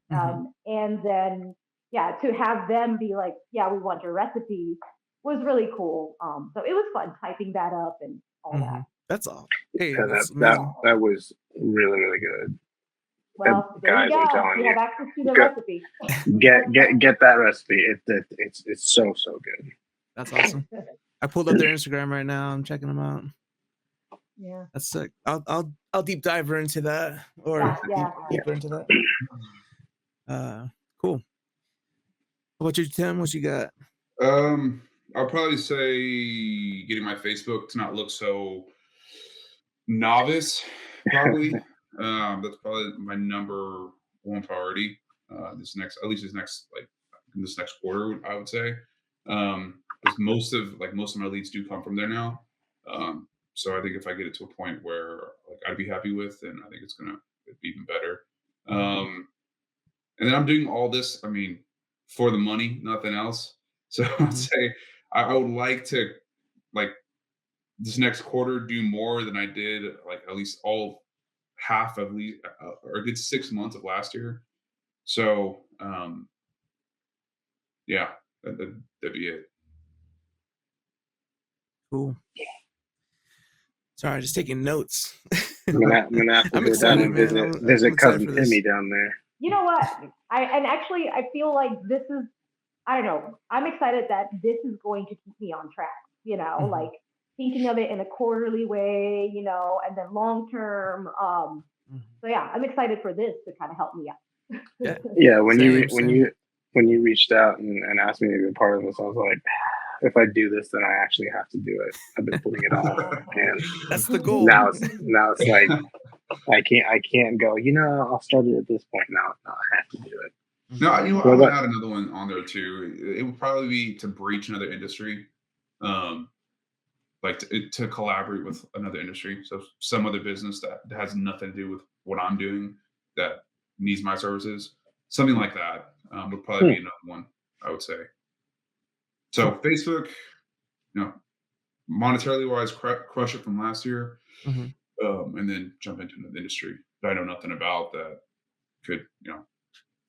And then yeah, to have them be like, yeah, we want your recipe was really cool. So it was fun typing that up and all that. That's all. Hey, Yeah, that's that amazing. that was really, really good. Well, there guys, you I'm go. telling You have access to the Go- recipe. Get that recipe. It's so good. That's awesome. I pulled up their Instagram right now. I'm checking them out. Yeah. That's sick. I'll deep dive into that, or Yeah. deeper into that. Cool. What about you, Tim? What you got? I'll probably say getting my Facebook to not look so novice. Probably. That's probably my number one priority. This next quarter, I would say. Because most of my leads do come from there now. So I think if I get it to a point where like I'd be happy with, then I think it's gonna be even better. And then I'm doing all this, I mean, for the money, nothing else. So I'd say I would like to, like, this next quarter do more than I did, like, at least all half of least, or a good 6 months of last year. So, yeah, that'd be it. Cool. Sorry, just taking notes. I'm gonna have to I'm go down excited, and man. I'm visit excited cousin for this. Timmy down there. You know what? I feel like this is, I don't know. I'm excited that this is going to keep me on track. Like thinking of it in a quarterly way, and then long term. So yeah, I'm excited for this to kind of help me out. Yeah, when Same. you reached out and asked me to be a part of this, I was like, if I do this, then I actually have to do it. I've been putting it off, and That's the goal. now it's like I can't go. I'll start it at this point. Now I have to do it. No, I would add another one on there too. It would probably be to breach another industry, like to collaborate with another industry. So some other business that has nothing to do with what I'm doing that needs my services, something like that would probably be another one, I would say. So Facebook, monetarily wise, crush it from last year, and then jump into another industry that I know nothing about that could,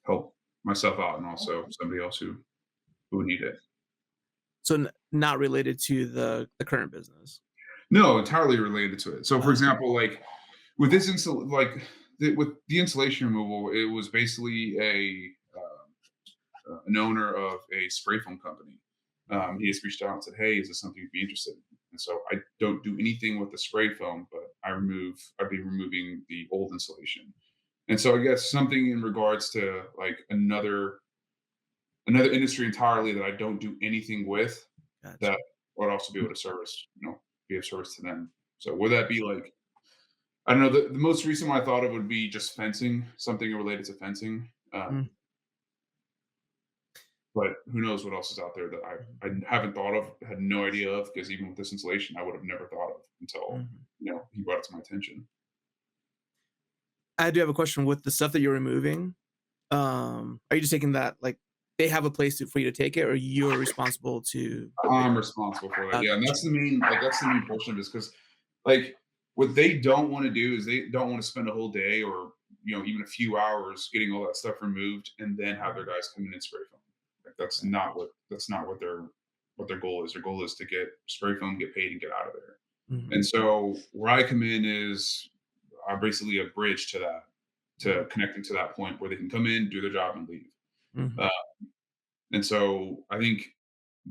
help myself out and also somebody else who would need it. So not related to the current business. No, entirely related to it. So, for example, like with this with the insulation removal, it was basically an owner of a spray foam company. He just reached out and said, "Hey, is this something you'd be interested in?" And so I don't do anything with the spray foam, but I'd be removing the old insulation. And so I guess something in regards to like another industry entirely that I don't do anything with, Gotcha. that would also be able to service, be of service to them. So would that be like, I don't know, the most recent one I thought of would be just fencing, something related to fencing. But who knows what else is out there that I haven't thought of, had no idea of, because even with this installation, I would have never thought of until, he brought it to my attention. I do have a question with the stuff that you're removing. Are you just taking that, like, they have a place for you to take it, or you're responsible to? I'm responsible for that. Yeah, and that's the main portion of this, because like what they don't want to do is they don't want to spend a whole day or even a few hours getting all that stuff removed and then have their guys come in and spray foam. Like that's not what their goal is. Their goal is to get spray foam, get paid, and get out of there. And so where I come in is I'm basically a bridge to that, to connecting to that point where they can come in, do their job, and leave. And so I think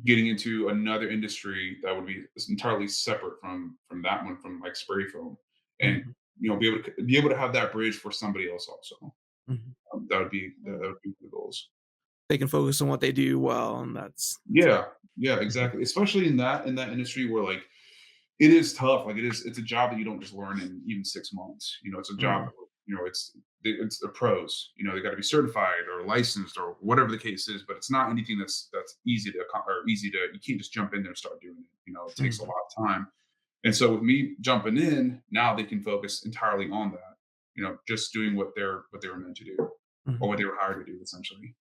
getting into another industry that would be entirely separate from that one, from like spray foam, and Mhm. be able to have that bridge for somebody else also. Mhm. That would be the goals. They can focus on what they do well, and that's it. Yeah, yeah, Mhm. exactly. Especially in that industry where like it is tough. Like it's a job that you don't just learn in even 6 months. It's a job Mm. that, it's the pros. They got to be certified or licensed or whatever the case is. But it's not anything that's easy to or easy to. You can't just jump in there and start doing it. It takes a Mhm. lot of time. And so with me jumping in, now they can focus entirely on that. Just doing what they were meant to do or Mhm. what they were hired to do, essentially.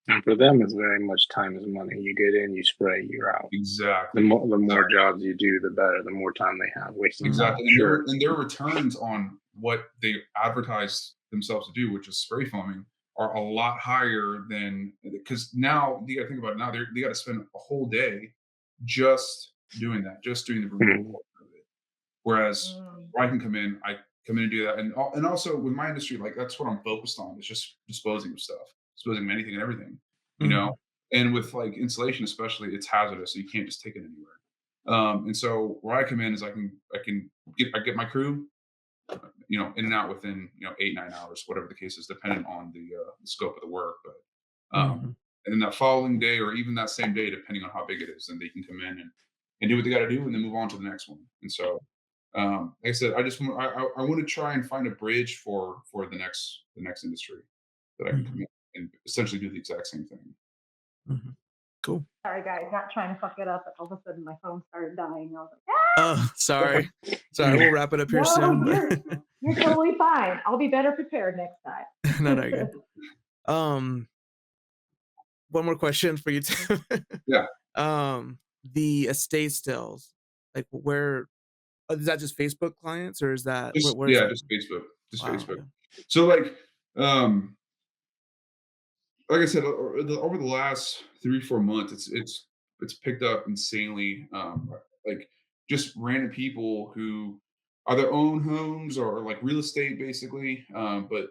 And for them, it's very much time is money. You get in, you spray, you're out. The Exactly. more the more jobs you do, the better. The more time they have wasting time. Exactly, and their Sure. and their returns on what they advertise themselves to do, which is spray foaming, are a lot higher than because now you got to think about it. Now they got to spend a whole day just doing that, just doing the removal Mhm. portion of it. Whereas Mm. I come in and do that, and also with my industry, like that's what I'm focused on. It's just disposing of stuff, disposing of anything and everything, you know. Mhm. And with like insulation, especially, it's hazardous, so you can't just take it anywhere. And so where I come in is I get my crew, in and out within 8 9 hours, whatever the case is, depending on the scope of the work. But Mhm. and then that following day, or even that same day, depending on how big it is, then they can come in and do what they got to do, and then move on to the next one. And so, like I said, I want to try and find a bridge for the next industry that I can come Mhm. in and essentially do the exact same thing. Mhm. Cool. Sorry, guys, not trying to fuck it up. But all of a sudden, my phone started dying. I was like, Oh, sorry. Sorry, we'll wrap it up here no, soon, but you're totally fine. I'll be better prepared next no, no, time. you're good. Um, one more question for you too. Yeah, The estate sales, like where is that just Facebook clients or is that just where's yeah, that? just Facebook, just Wow, Facebook. okay. So um, like I said, over the last 3 4 months, it's picked up insanely. Like just random people who either own homes or like real estate, basically. But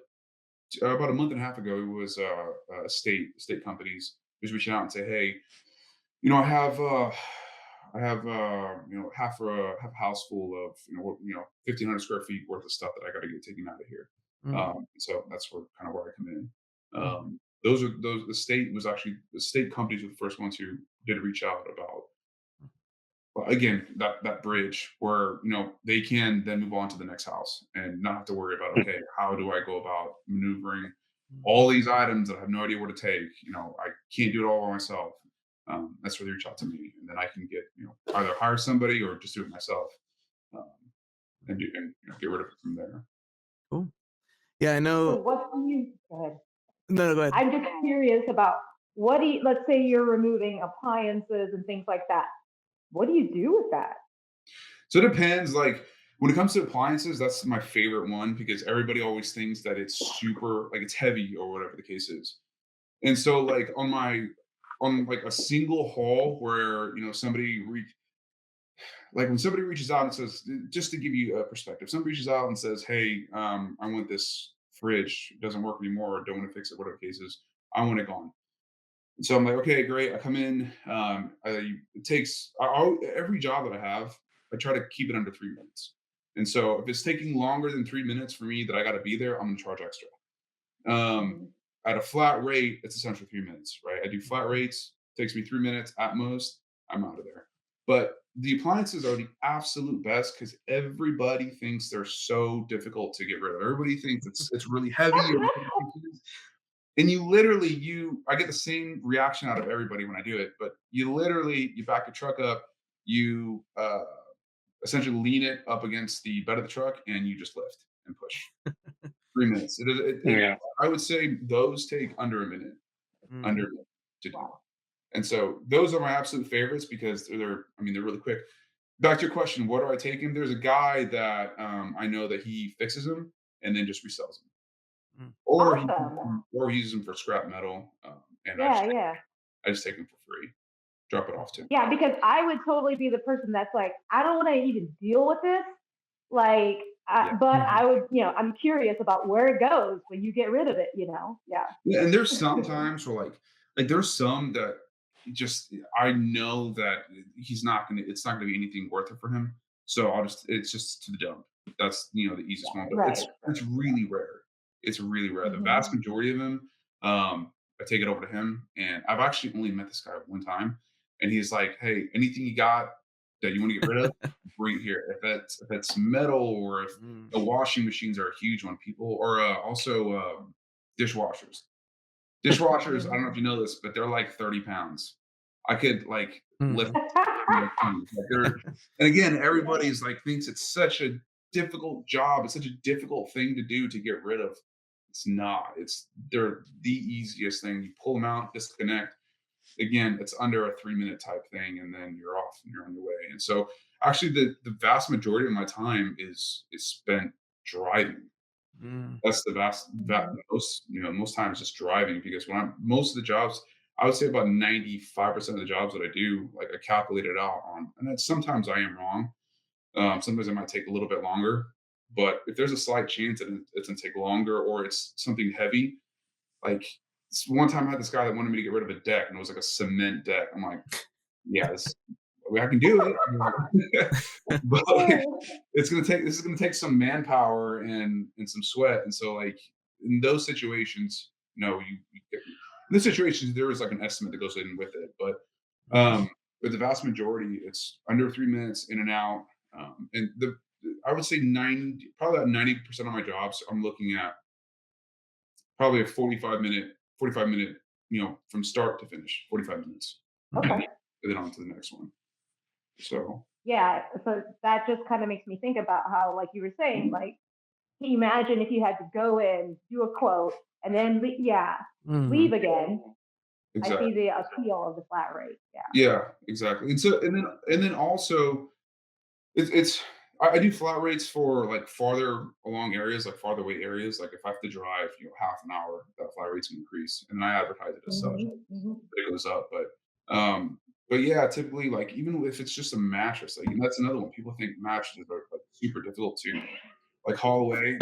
about a month and a half ago, it was state companies just reaching out and say, hey, I have half a house full of 1,500 square feet worth of stuff that I got to get taken out of here. Mm, So that's where I come in. mhm, The state was actually the state companies were the first ones who did reach out about, well, again, that bridge where they can then move on to the next house and not have to worry about, okay, how do I go about maneuvering mhm, all these items that I have no idea where to take. I can't do it all by myself. That's where they reach out to me, and then I can get either hire somebody or just do it myself, um, and get rid of it from there. cool. Yeah, I So, know. what do you? Go ahead. No, no, go ahead. I'm just curious about what do you? Let's say you're removing appliances and things like that. What do you do with that? So it depends. Like when it comes to appliances, that's my favorite one because everybody always thinks that it's super, like it's heavy or whatever the case is. And so like on like a single haul where like when somebody reaches out and says, just to give you a perspective, somebody reaches out and says, hey, I want this fridge, it doesn't work anymore, or don't want to fix it, whatever the case is, I want it gone. And so I'm like, okay, great. I come in. It takes every job that I have, I try to keep it under 3 minutes. And so if it's taking longer than 3 minutes for me that I got to be there, I'm going to charge extra. Um, Mhm. at a flat rate, it's essentially 3 minutes, right? I do flat rates, takes me 3 minutes at most, I'm out of there. But the appliances are the absolute best because everybody thinks they're so difficult to get rid of. Everybody thinks it's really heavy or whatever the case is. And I get the same reaction out of everybody when I do it, but you back your truck up, you essentially lean it up against the bed of the truck, and you just lift and push. 3 minutes. Yeah. I would say those take under a minute, under Mhm, a minute to do. Wow. And so those are my absolute favorites because they're really quick. Back to your question, what do I take him? There's a guy that I know that he fixes them and then just resells them, mm, Awesome. or he uses them for scrap metal, and Yeah, yeah. I just take them for free, drop it off to him. Yeah, because I would totally be the person that's like, I don't want to even deal with this. Like, Yeah. but mhm, I would, I'm curious about where it goes when you get rid of it. Yeah. Yeah, and there's sometimes where like there's some that just I know that it's not gonna be anything worth it for him. So it's just to the dump. That's the easiest one. But Right. it's really rare. It's really rare. The vast Mm-hmm. majority of them, I take it over to him. And I've actually only met this guy one time. And he's like, hey, anything you got that you want to get rid of, bring it here. If it's metal or if Mm. the washing machines are a huge one, people or also dishwashers. Dishwashers, I don't know if you know this, but they're like 30 pounds. I could like lift Mhm. like they're and again, everybody's like thinks it's such a difficult job. It's such a difficult thing to do to get rid of. It's not. They're the easiest thing. You pull them out, disconnect. Again, it's under a 3-minute type thing, and then you're off and you're on your way. And so actually the vast majority of my time is spent driving. Mm. That's the vast that Mhm. most times just driving because when I'm most of the jobs, I would say about 95% of the jobs that I do, like I calculate it out on, and then sometimes I am wrong. Sometimes it might take a little bit longer, but if there's a slight chance that it's gonna take longer or it's something heavy, like one time I had this guy that wanted me to get rid of a deck and it was like a cement deck. I'm like, yeah, I can do it. But like, this is gonna take some manpower and some sweat. And so like in those situations, in those situations there is like an estimate that goes in with it. Mhm. But the vast majority, it's under 3 minutes in and out. And the I would say probably about 90% of my jobs, I'm looking at probably a 45 minute, from start to finish, 45 minutes, and Mhm. Okay. then on to the next one. So Yeah. So that just kind of makes me think about how, like you were saying, like, can you imagine if you had to go in, do a quote, and then yeah, Mhm. leave again? I exactly. see the appeal of the flat rate. Yeah. Yeah, exactly. And then also it's I do flat rates for like farther along areas, like farther away areas. Like if I have to drive, half an hour, that flat rate's gonna increase. And then I advertise it as such. Hmm. Hmm. It goes up. But yeah, typically like even if it's just a mattress, like and that's another one. People think mattresses are like super difficult to like haul away.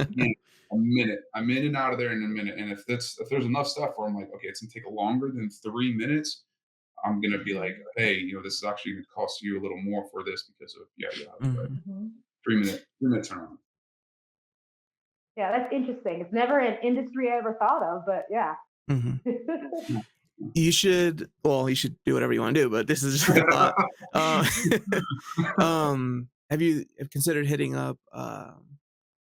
A minute. I'm in and out of there in a minute. And if there's enough stuff where I'm like, okay, it's gonna take longer than 3 minutes, I'm gonna be like, hey, this is actually gonna cost you a little more for this because of yeah, yeah. But Mhm. Hmm. 3 minute turnaround. Yeah, that's interesting. It's never an industry I ever thought of, but yeah. Mhm. Yeah, yeah. You should do whatever you wanna do, but this is just a thought. Uh, have you considered hitting up,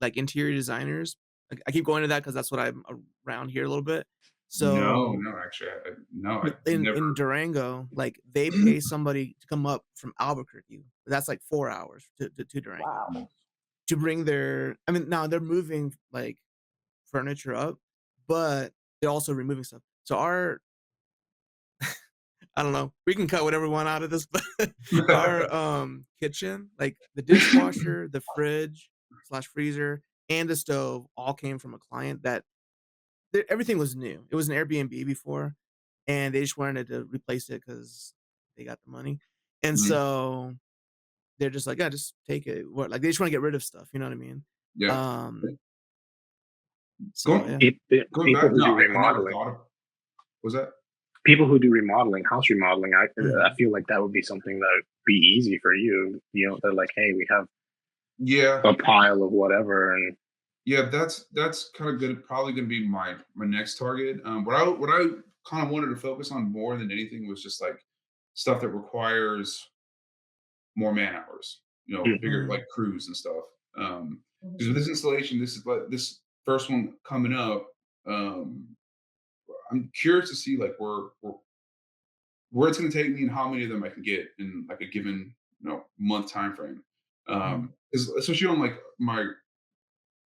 like, interior designers? Like, I keep going to that because that's what I'm around here a little bit. No, So, no, actually, no, I with in never. Durango, like, they pay somebody to come up from Albuquerque, that's, like, 4 hours to Durango, Wow. to bring I mean, now they're moving, like, furniture up, but they're also removing stuff. So I don't know. We can cut whatever we want out of this, but our kitchen, like the dishwasher, the fridge slash freezer, and the stove all came from a client that everything was new. It was an Airbnb before, and they just wanted to replace it because they got the money. And Mhm. so they're just like, yeah, just take it. What like they just want to get rid of stuff, you know what I mean? Yeah. Um, so Going yeah. going People back, who no, do I never remodeling, thought of was that? people who do remodeling, house remodeling, I Mhm. feel like that would be something that would be easy for you. They're like, hey, we have Yeah. a pile of whatever, and Yeah, that's kind of good. Probably going to be my next target. What I kind of wanted to focus on more than anything was just like stuff that requires more man hours. Bigger Mhm. like crews and stuff. Because with Mhm. this installation, this is like this first one coming up. Um, I'm curious to see like where it's going to take me and how many of them I can get in like a given month time frame. Mhm. 'Cause especially on like my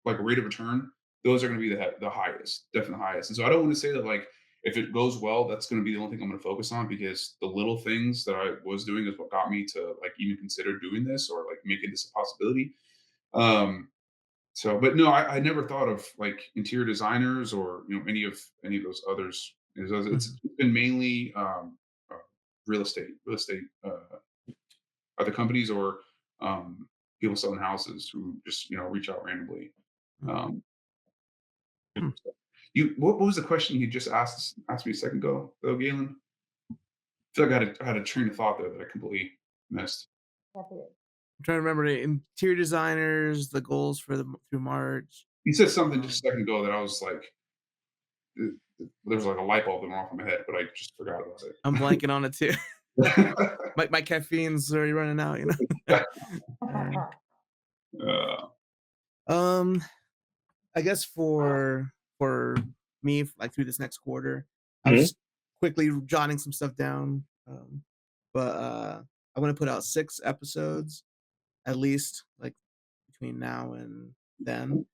like rate of return, those are going to be the highest, definitely highest. And so I don't want to say that like if it goes well, that's going to be the only thing I'm going to focus on because the little things that I was doing is what got me to like even consider doing this or like making this a possibility. Um, but no, I never thought of like interior designers or any of those others. It's Mhm. been mainly uh, real estate, other companies or um, people selling houses who just reach out randomly. Mhm. Um, Hmm. what was the question you just asked me a second ago, though, Galen? feel like I had a train of thought there that I completely missed. I'm trying to remember the interior designers, the goals for through March. You said something just a second ago that I was like, there was like a light bulb that went off in my head, but I just forgot about it. I'm blanking on it too. my caffeine's already running out, you know. I guess for me, like through this next quarter, I'm just quickly jotting some stuff down. But I want to put out 6 episodes at least, like between now and then.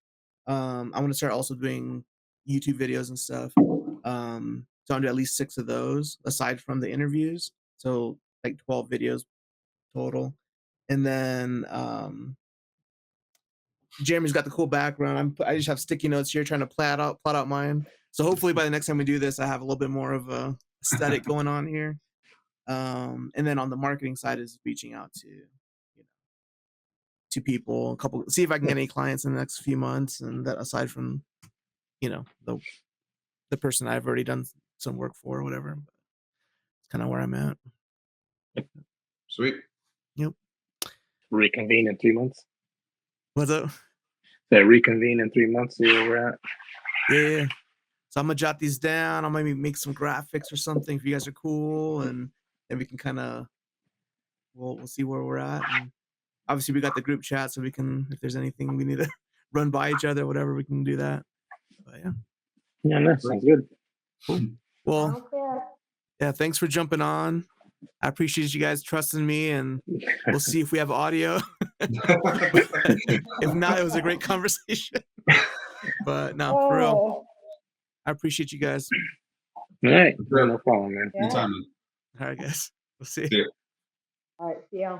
I want to start also doing YouTube videos and stuff. So I'm doing at least 6 of those aside from the interviews. So like 12 videos total. And then Jeremy's got the cool background. I just have sticky notes here trying to plot out mine. So hopefully by the next time we do this, I have a little bit more of a aesthetic going on here. And then on the marketing side is reaching out to, to people, see if I can get any clients in the next few months. And that aside from, the person I've already done some work for or whatever. But it's kind of where I'm at. Sweet. Yep. Reconvene in 3 months. What's up? They reconvene in 3 months. See where we're at. Yeah. So I'm gonna jot these down. I'll maybe make some graphics or something if you guys are cool, and then we can kind of we'll see where we're at. And obviously we got the group chat, so we can, if there's anything we need to run by each other, whatever, we can do that. But yeah. Yeah, that sounds good. Cool. Well, yeah, thanks for jumping on. I appreciate you guys trusting me, and we'll see if we have audio. If not, it was a great conversation. But no, for real, I appreciate you guys. All right, no problem, man. Anytime. All right, guys. We'll see. Yeah. All right, see ya.